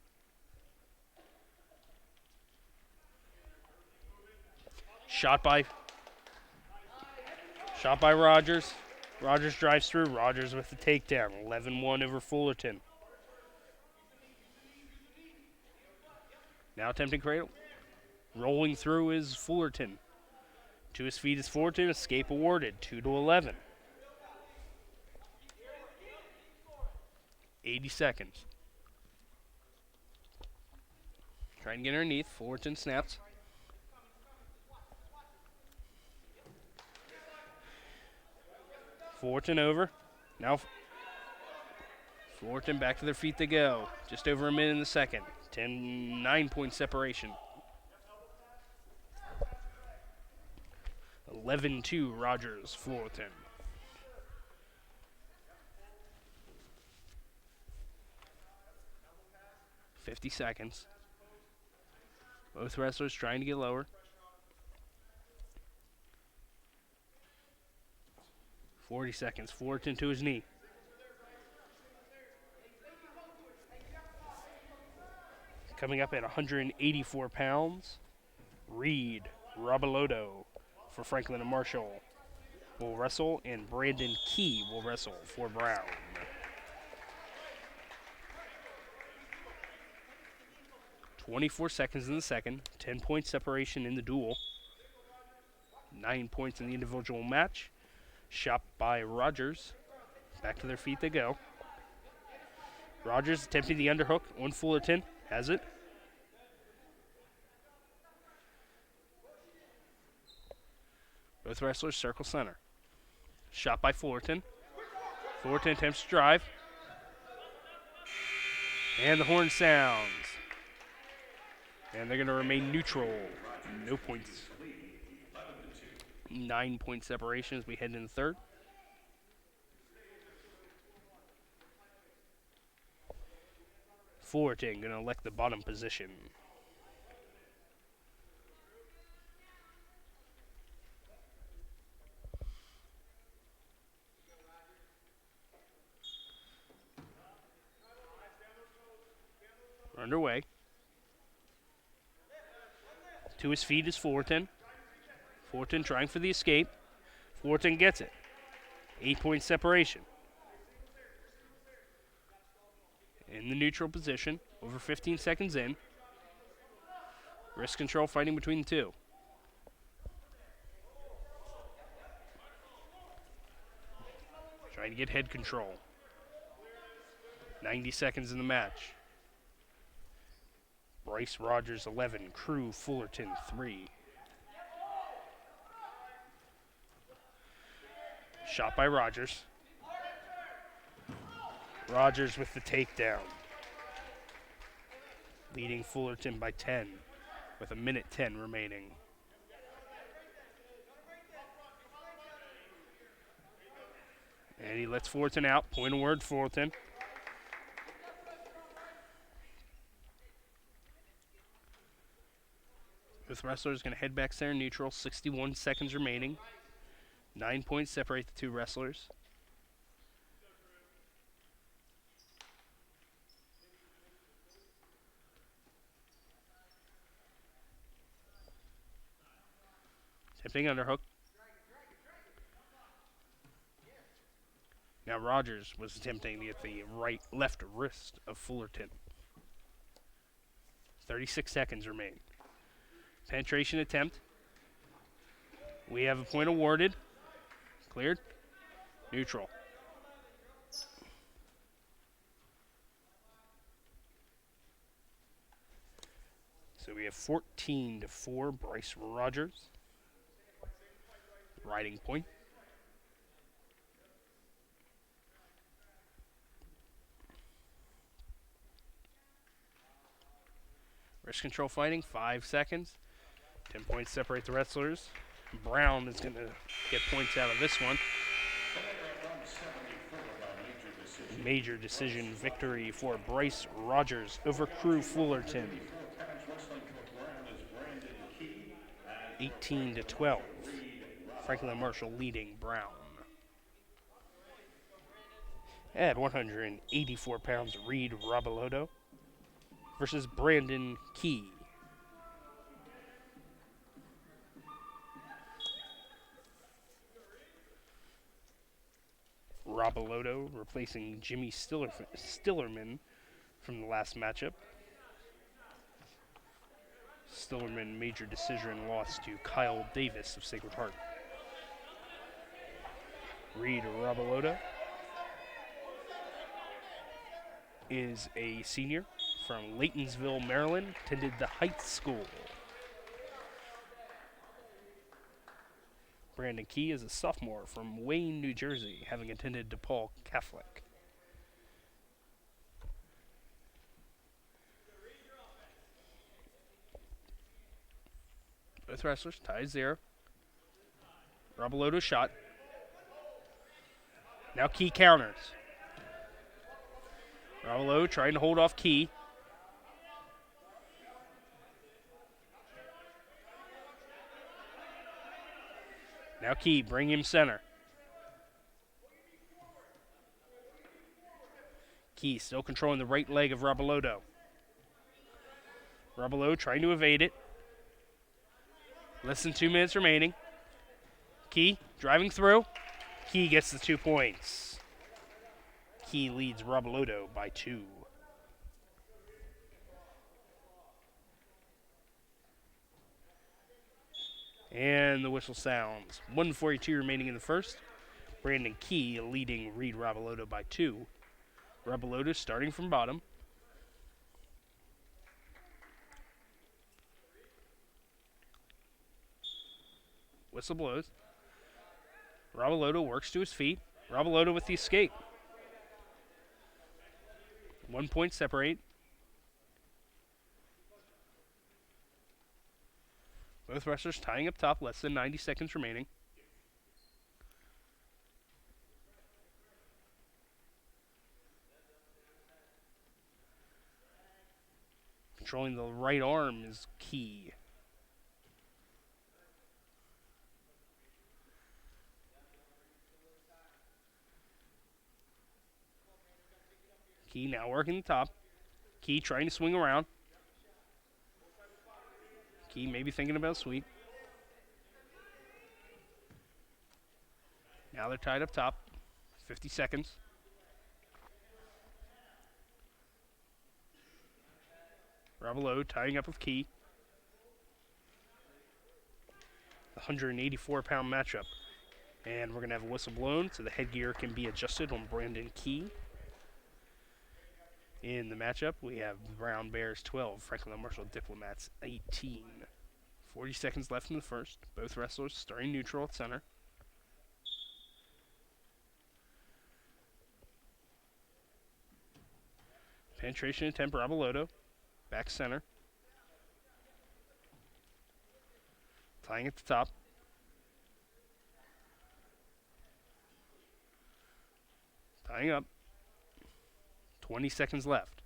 Shot by Rogers. Rogers drives through. Rogers with the takedown. 11-1 over Fullerton. Now attempting cradle. Rolling through is Fullerton. To his feet is Fullerton. Escape awarded. 2-11. 80 seconds. Trying to get underneath. Fullerton snaps. Fullerton over. Now Fullerton back to their feet they go. Just over a minute in the second. 9-point separation. 11-2 Rogers, Fullerton. $50 seconds. Both wrestlers trying to get lower. 40 seconds. Fullerton to his knee. Coming up at 184 pounds, Reed Robalodo for Franklin and Marshall will wrestle, and Brandon Key will wrestle for Brown. .24 seconds in the second, 10-point separation in the duel. 9 points in the individual match. Shot by Rogers. Back to their feet they go. Rogers attempting the underhook on Fullerton. Has it. Both wrestlers circle center. Shot by Fullerton. Fullerton attempts to drive. And the horn sounds. And they're going to remain neutral. No points. 9-point separation as we head into the third. Fullerton going to elect the bottom position. We're underway. To his feet is Fullerton. Fullerton trying for the escape. Fullerton gets it. 8-point separation. In the neutral position, over 15 seconds in. Wrist control fighting between the two. Trying to get head control. 90 seconds in the match. Bryce Rogers 11, Crew Fullerton 3. Shot by Rogers. Rogers with the takedown. Leading Fullerton by 10 with 1:10 remaining. And he lets Fullerton out. Point of word, Fullerton. Both wrestlers going to head back center neutral. 61 seconds remaining. 9 points separate the two wrestlers. Attempting underhook. Now Rogers was attempting at the left wrist of Fullerton. 36 seconds remain. Penetration attempt. We have a point awarded. Cleared. Neutral. So we have 14-4 Bryce Rogers. Riding point. Wrist control fighting, 5 seconds. 10 points separate the wrestlers. Brown is going to get points out of this one. Major decision victory for Bryce Rogers over Crew Fullerton. 18-12. Franklin Marshall leading Brown. At 184 pounds, Reed Robaloto versus Brandon Key. Robaloto replacing Jimmy Stillerman from the last matchup. Stillerman major decision loss to Kyle Davis of Sacred Heart. Reed Robaloto is a senior from Laytonsville, Maryland, attended the Heights School. Brandon Key is a sophomore from Wayne, New Jersey, having attended DePaul Catholic. Both wrestlers tied 0. Robaloto shot. Now Key counters. Robaloto trying to hold off Key. Now Key, bring him center. Key still controlling the right leg of Robaloto. Robaloto trying to evade it. Less than 2 minutes remaining. Key driving through. Key gets the 2 points. Key leads Robaloto by 2. And the whistle sounds. 1:42 remaining in the first. Brandon Key leading Reed Robaloto by 2. Robaloto starting from bottom. Whistle blows. Robaloto works to his feet. Robaloto with the escape. 1 point separate. Both wrestlers tying up top, less than 90 seconds remaining. Controlling the right arm is Key. Key now working the top. Key trying to swing around. Key maybe thinking about sweep. Now they're tied up top. 50 seconds. Robaloto tying up with Key. The 184-pound matchup. And we're going to have a whistle blown so the headgear can be adjusted on Brandon Key. In the matchup, we have Brown Bears 12, Franklin Marshall Diplomats 18. 40 seconds left in the first. Both wrestlers starting neutral at center. Penetration attempt, Robaloto. Back center. Tying at the top. Tying up. 20 seconds left.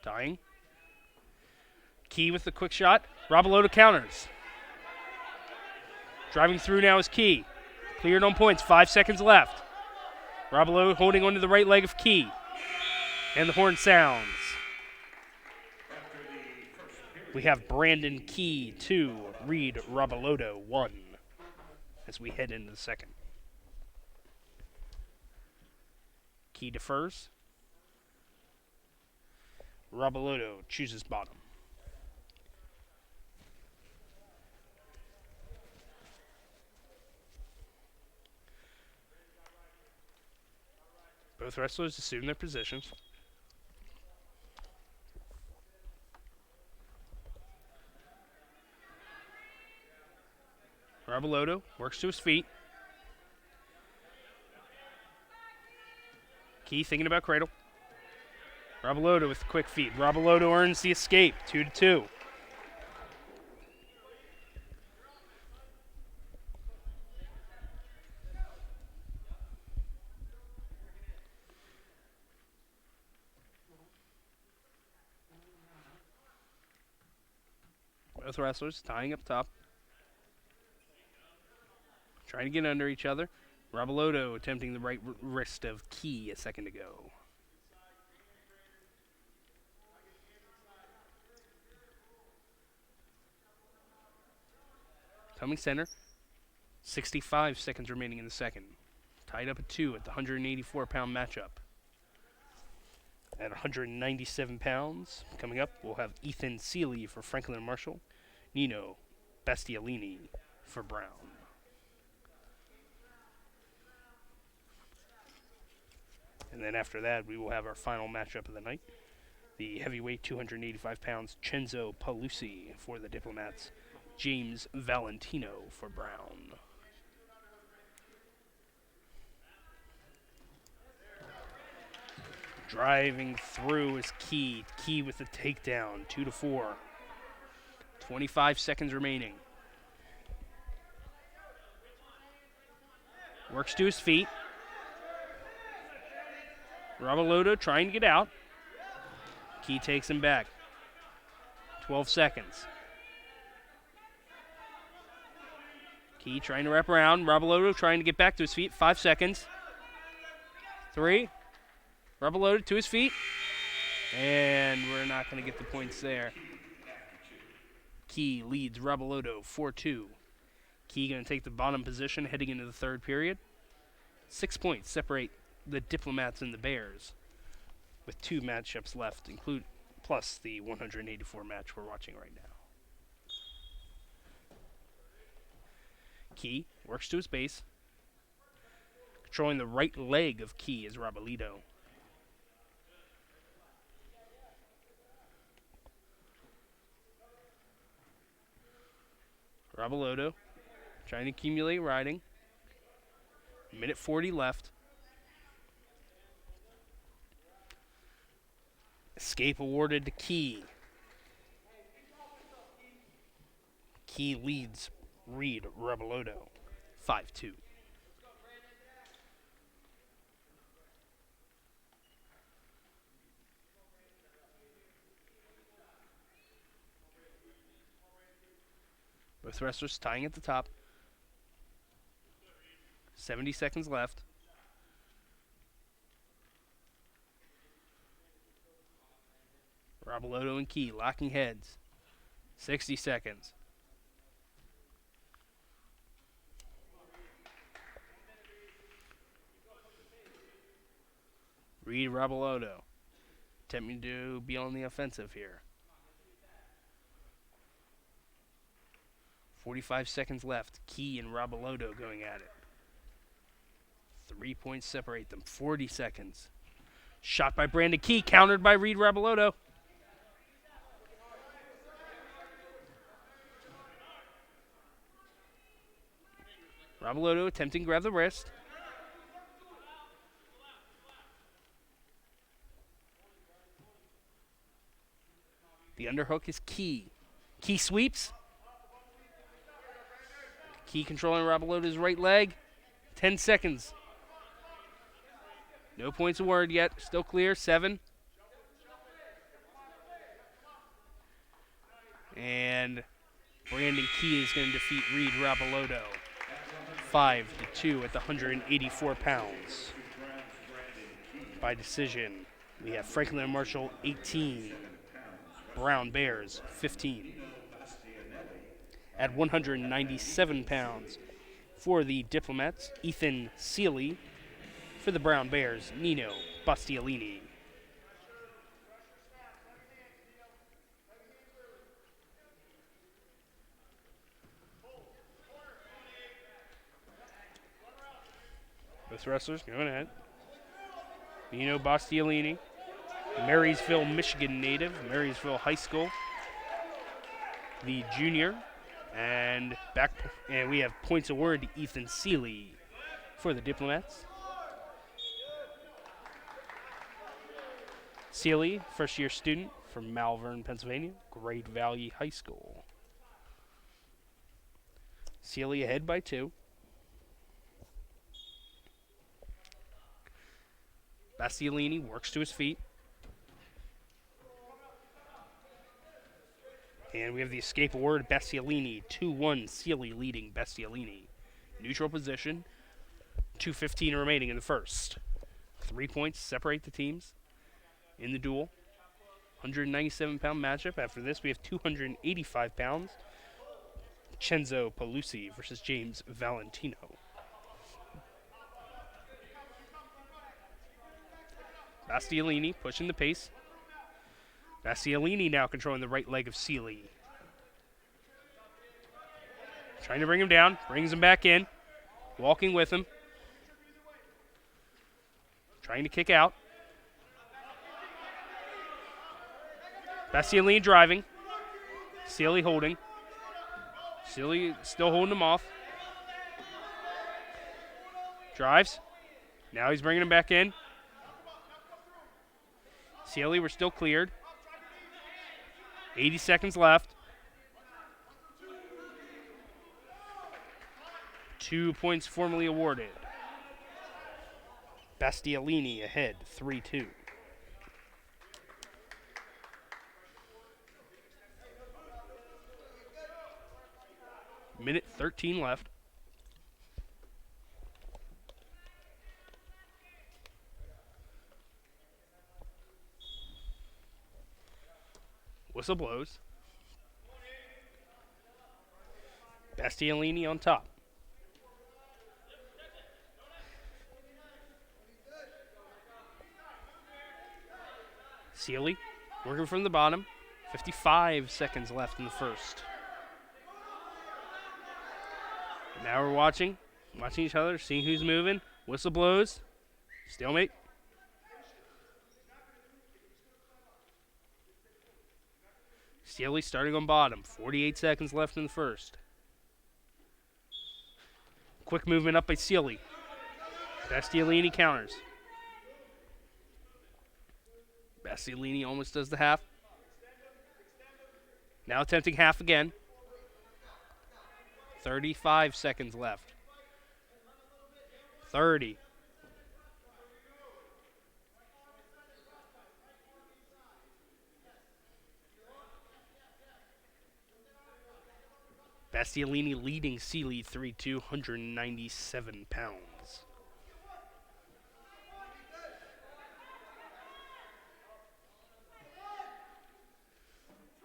Tying. Key with the quick shot. Robaloto counters. Driving through now is Key. Cleared on points. 5 seconds left. Robaloto holding onto the right leg of Key. And the horn sounds. We have Brandon Key 2, Reed Robaloto 1 as we head into the second. Key defers. Robaloto chooses bottom. Both wrestlers assume their positions. Robaloto works to his feet. Key thinking about cradle. Rabaloto with a quick feed. Rabaloto earns the escape, 2-2. Both wrestlers tying up top. Trying to get under each other. Rabaloto attempting the right wrist of Key a second ago. Coming center. 65 seconds remaining in the second. Tied up at 2 at the 184-pound matchup. At 197 pounds, coming up, we'll have Ethan Seeley for Franklin and Marshall. Nino Bastiolini for Brown. And then after that, we will have our final matchup of the night. The heavyweight, 285 pounds, Cenzo Palusi for the Diplomats. James Valentino for Brown. Driving through is Key. Key with the takedown, 2-4. 25 seconds remaining. Works to his feet. Rabaloto trying to get out. Key takes him back. 12 seconds. Key trying to wrap around. Rabaloto trying to get back to his feet. 5 seconds. 3. Rabaloto to his feet. And we're not going to get the points there. Key leads Rabaloto 4-2. Key going to take the bottom position heading into the third period. 6 points separate the Diplomats and the Bears, with 2 matchups left, plus the 184 match we're watching right now. Key works to his base. Controlling the right leg of Key is Rabaloto. Rabaloto trying to accumulate riding. Minute 40 left. Escape awarded to Key. Key leads Reed Rabaloto 5-2. Both wrestlers tying at the top. 70 seconds left. Rabaloto and Key locking heads. 60 seconds. Reed Rabaloto attempting to be on the offensive here. 45 seconds left. Key and Rabaloto going at it. 3 points separate them. 40 seconds. Shot by Brandon Key, countered by Reed Rabaloto. Rabaloto attempting to grab the wrist. The underhook is Key. Key sweeps. Key controlling Rabaloto's right leg. 10 seconds. No points awarded yet. Still clear. 7. And Brandon Key is going to defeat Reed Rabaloto 5-2 at the 184 pounds. By decision, we have Franklin and Marshall 18, Brown Bears 15. At 197 pounds for the Diplomats, Ethan Seeley. For the Brown Bears, Nino Bastiolini. Both wrestlers going ahead. Nino Bastiolini, Marysville, Michigan native, Marysville High School. The junior, and we have points awarded to Ethan Seeley for the Diplomats. Sealy, first-year student from Malvern, Pennsylvania, Great Valley High School. Sealy ahead by 2. Bastianini works to his feet. And we have the escape award, Bastianini. 2-1, Sealy leading Bastianini. Neutral position, 2:15 remaining in the first. 3 points separate the teams in the duel. 197-pound matchup. After this, we have 285 pounds. Cenzo Palusi versus James Valentino. Bastianini pushing the pace. Bastianini now controlling the right leg of Sealy. Trying to bring him down, brings him back in. Walking with him. Trying to kick out. Bastianini driving. Sealy holding. Sealy still holding him off. Drives. Now he's bringing him back in. Sealy, we're still cleared. 80 seconds left. 2 points formally awarded. Bastianini ahead, 3-2. Minute 13 left. Whistle blows. Bastianini on top. Sealy working from the bottom. 55 seconds left in the first. Now we're watching each other, seeing who's moving. Whistle blows. Stalemate. Sealy starting on bottom. 48 seconds left in the first. Quick movement up by Sealy. Bastianini counters. Bastianini almost does the half. Now attempting half again. 35 seconds left. 30. Bastianini leading Sealy 3-2, 197 pounds.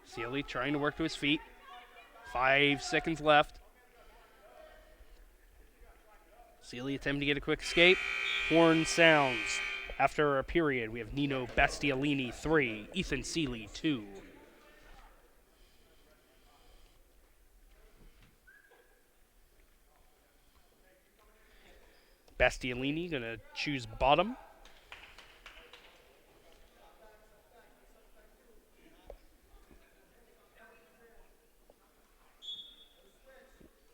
Sealy trying to work to his feet. 5 seconds left. Sealy attempting to get a quick escape. Horn sounds. After a period, we have Nino Bastianini 3, Ethan Sealy 2. Bastianini going to choose bottom.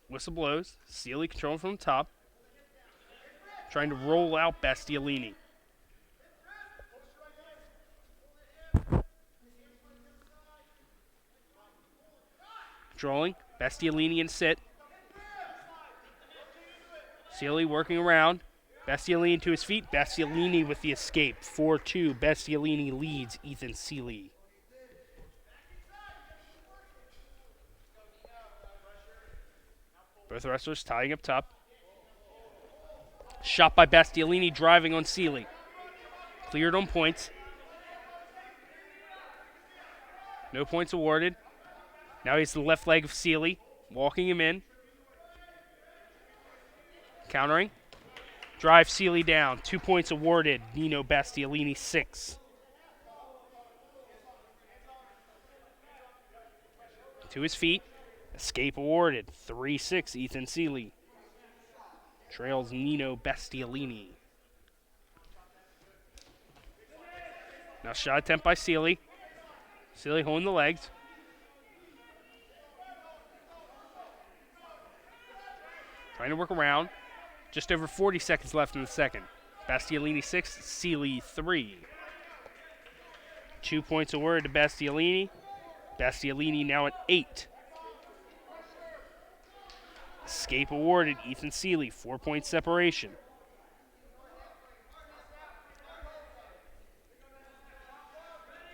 Whistle blows. Sealy controlling from the top. Trying to roll out Bastianini. Controlling. Bastianini in sit. Sealy working around. Bastianini to his feet. Bastianini with the escape. 4-2. Bastianini leads Ethan Sealy. Both wrestlers tying up top. Shot by Bastianini, driving on Sealy. Cleared on points. No points awarded. Now he's the left leg of Sealy, walking him in. Countering. Drive Sealy down. 2 points awarded. Nino Bastianini 6. To his feet. Escape awarded. 3-6 Ethan Sealy. Trails Nino Bastianini. Now shot attempt by Sealy. Sealy holding the legs. Trying to work around. Just over 40 seconds left in the second. Bastianini 6, Sealy 3. 2 points awarded to Bastiolini. Bastiolini now at 8. Escape awarded Ethan Seeley, 4-point separation.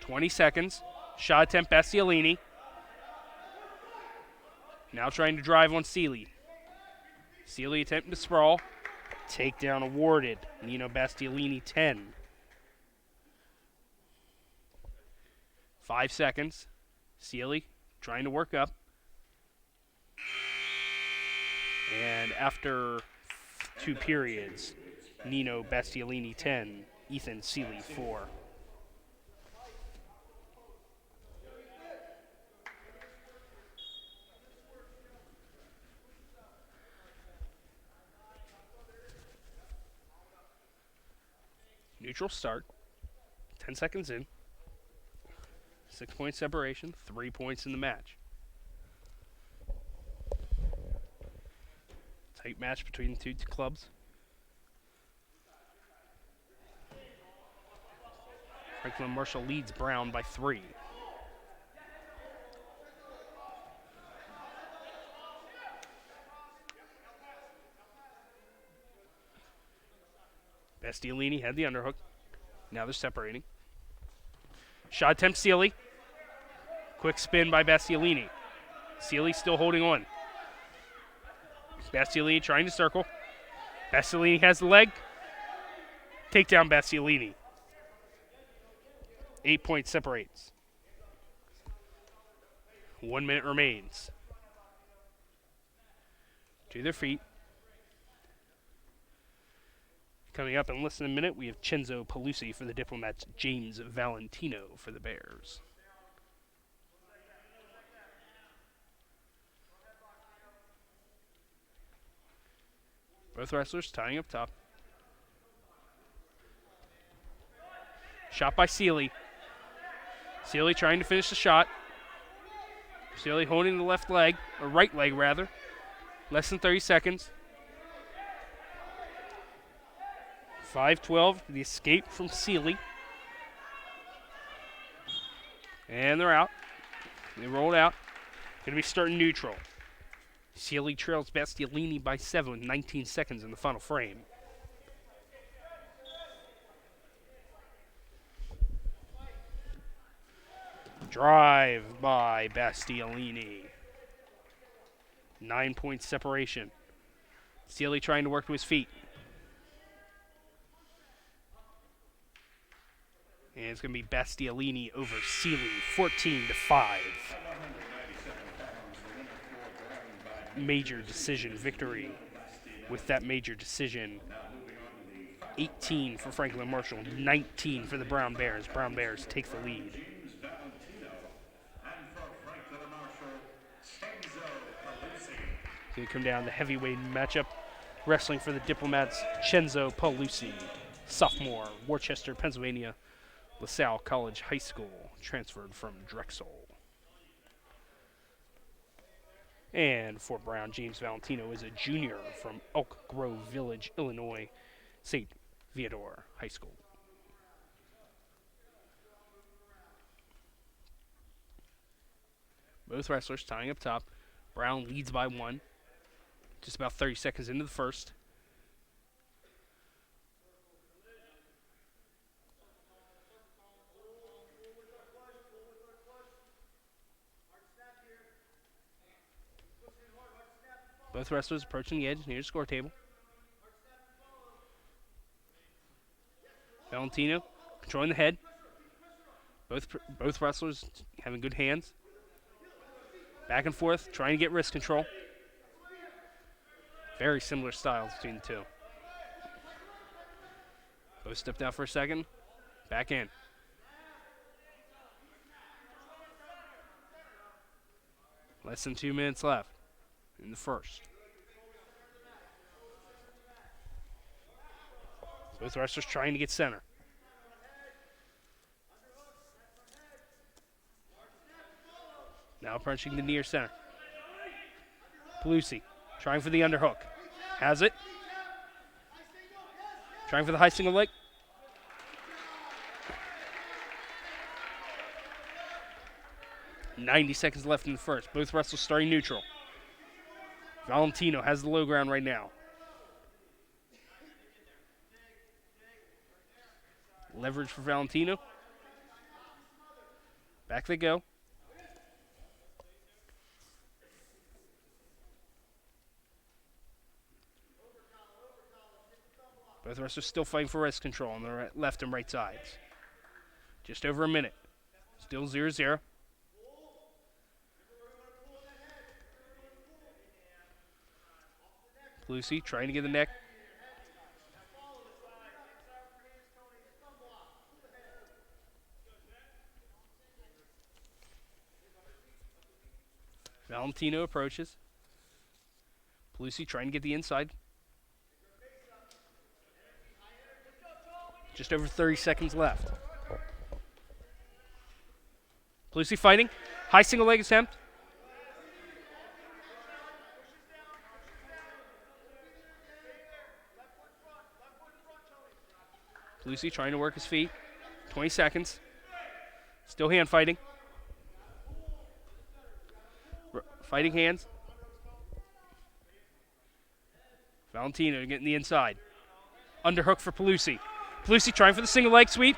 .20 seconds. Shot attempt Bastiolini. Now trying to drive on Seeley. Seeley attempting to sprawl. Takedown awarded. Nino Bastiolini 10. 5 seconds. Seeley trying to work up. And after 2 periods, Nino Bastiolini 10, Ethan Seeley 4. Neutral start. 10 seconds in. 6-point separation. 3 points in the match. Tight match between the two clubs. Franklin Marshall leads Brown by 3. Bastiolini had the underhook. Now they're separating. Shot attempt Seeley. Quick spin by Bastiolini. Seeley still holding on. Bastiolini trying to circle. Bastiolini has the leg. Takedown Bastiolini. 8 points separates. 1 minute remains. To their feet. Coming up in less than a minute, we have Chenzo Palusi for the Diplomats, James Valentino for the Bears. Both wrestlers tying up top. Shot by Seeley. Seeley trying to finish the shot. Seeley holding the left leg, or right leg rather. Less than 30 seconds. 5-12, the escape from Seeley. And they're out. They rolled out. Going to be starting neutral. Seeley trails Bastiolini by 7 with 19 seconds in the final frame. Drive by Bastiolini. 9-point separation. Seeley trying to work to his feet. And it's going to be Bastiolini over Seeley, 14-5. Major decision victory. With that major decision, 18 for Franklin Marshall, 19 for the Brown Bears. Brown Bears take the lead. Going to come down the heavyweight matchup. Wrestling for the Diplomats, Chenzo Palusi, sophomore, Worcester, Pennsylvania, LaSalle College High School, transferred from Drexel. And for Brown, James Valentino is a junior from Elk Grove Village, Illinois, St. Theodore High School. Both wrestlers tying up top. Brown leads by 1. Just about 30 seconds into the first. Both wrestlers approaching the edge near the score table. Valentino controlling the head. Both wrestlers having good hands. Back and forth, trying to get wrist control. Very similar styles between the two. Both stepped out for a second. Back in. Less than 2 minutes left in the first. Both wrestlers trying to get center. Now approaching the near center. Palusi trying for the underhook. Has it. Trying for the high single leg. 90 seconds left in the first. Both wrestlers starting neutral. Valentino has the low ground right now. Leverage for Valentino. Back they go. Both wrestlers still fighting for wrist control on the left and right sides. Just over a minute. Still 0-0. Lucy trying to get the neck. Valentino approaches. Lucy trying to get the inside. Just over 30 seconds left. Lucy fighting. High single leg attempt. Lucy trying to work his feet. 20 seconds. Still hand fighting. Fighting hands. Valentino getting the inside. Underhook for Pelusi. Pelusi trying for the single leg sweep.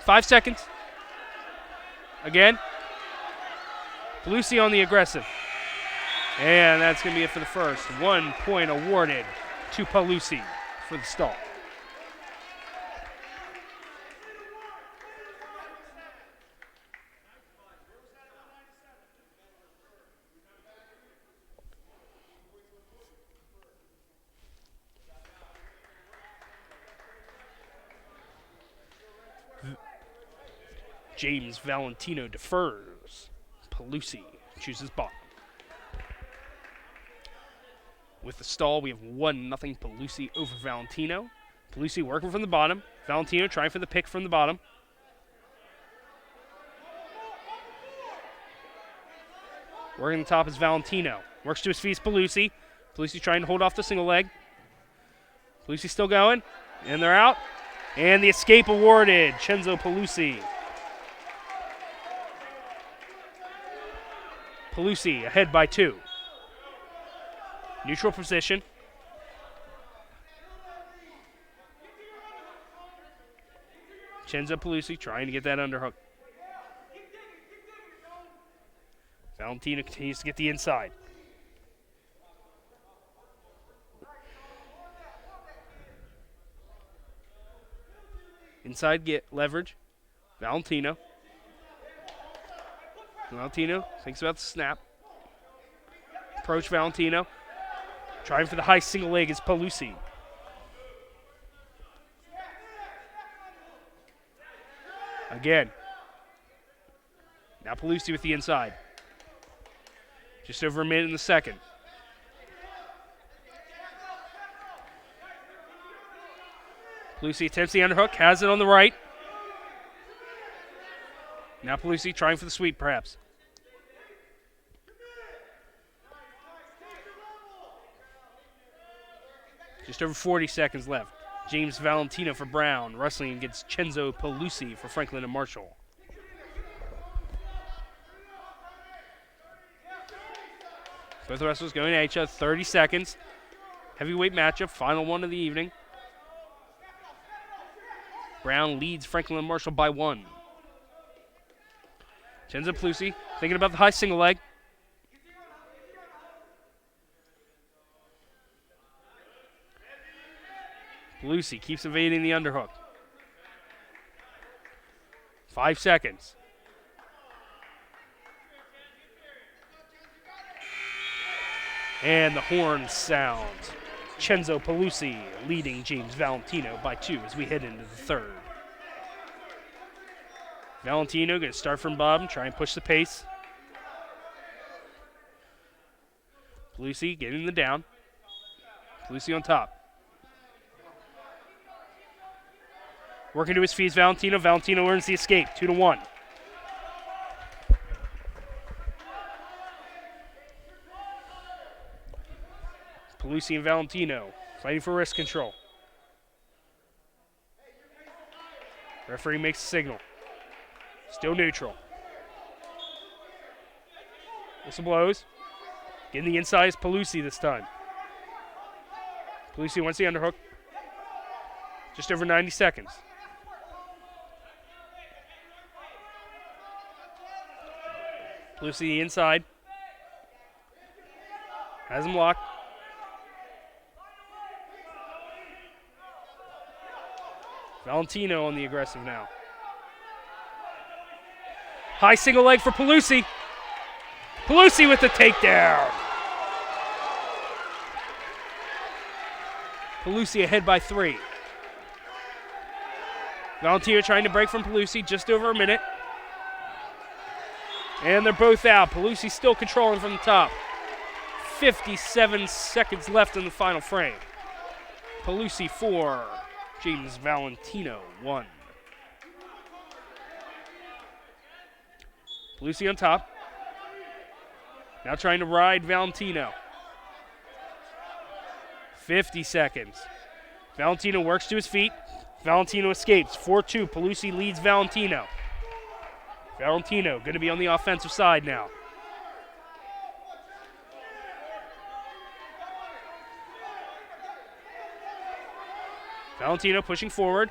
5 seconds. Again. Pelusi on the aggressive. And that's going to be it for the first. 1 point awarded to Pelusi for the stall. James Valentino defers. Pelusi chooses bottom. With the stall, we have 1-0 Pelusi over Valentino. Pelusi working from the bottom. Valentino trying for the pick from the bottom. Working the top is Valentino. Works to his feet is Pelusi. Pelusi trying to hold off the single leg. Pelusi still going. And they're out. And the escape awarded. Cenzo Pelusi. Pelusi ahead by 2. Neutral position. Cenzo Pelusi trying to get that underhook. Valentino continues to get the inside. Inside get leverage. Valentino. Valentino thinks about the snap. Approach Valentino. Trying for the high single leg is Pelusi. Again. Now Pelusi with the inside. Just over a minute in the second. Pelusi attempts the underhook, has it on the right. Now Pelusi trying for the sweep, perhaps. Just over 40 seconds left. James Valentino for Brown, wrestling against Cenzo Pelusi for Franklin and Marshall. Both wrestlers going at each other, 30 seconds. Heavyweight matchup, final one of the evening. Brown leads Franklin and Marshall by 1. Cenzo Pelusi thinking about the high single leg. Pelusi keeps evading the underhook. 5 seconds. And the horn sounds. Cenzo Pelusi leading James Valentino by 2 as we head into the third. Valentino going to start from bottom, try and push the pace. Pelusi getting the down. Pelusi on top. Working to his feet is Valentino. Valentino earns the escape, 2-1. Pelusi and Valentino fighting for wrist control. Referee makes a signal. Still neutral. Whistle blows. Getting the inside is Pelusi this time. Pelusi wants the underhook. Just over 90 seconds. Pelusi inside. Has him locked. Valentino on the aggressive now. High single leg for Pelusi. Pelusi with the takedown. Pelusi ahead by 3. Valentino trying to break from Pelusi, just over a minute. And they're both out. Pelusi still controlling from the top. 57 seconds left in the final frame. Pelusi 4, James Valentino 1. Pelusi on top. Now trying to ride Valentino. 50 seconds. Valentino works to his feet. Valentino escapes. 4-2. Pelusi leads Valentino. Valentino going to be on the offensive side now. Valentino pushing forward.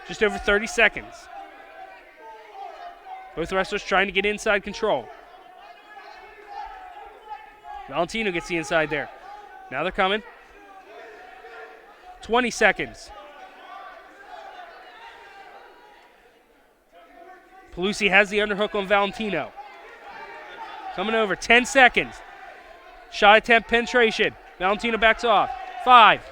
Just over 30 seconds. Both wrestlers trying to get inside control. Valentino gets the inside there. Now they're coming. 20 seconds. Pelusi has the underhook on Valentino. Coming over, 10 seconds. Shot attempt penetration. Valentino backs off. 5.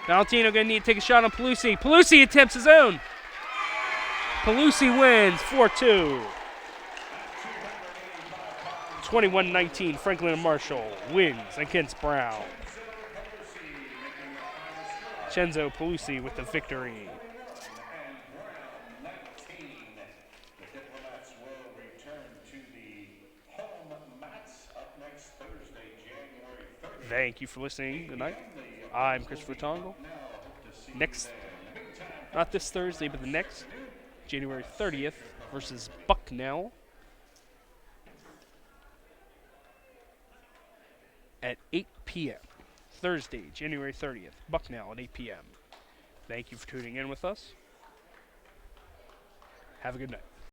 Valentino going to need to take a shot on Pelusi. Pelusi attempts his own. Pelusi wins 4-2. 21-19, Franklin and Marshall wins against Brown. Chenzo Pelusi with the victory. The Diplomats will return to the home mats up next Thursday, January 30th. Thank you for listening tonight. I'm Christopher Tongle. Next, not this Thursday, but the next, January 30th versus Bucknell at 8 p.m. Thursday, January 30th, Bucknell at 8 p.m. Thank you for tuning in with us. Have a good night.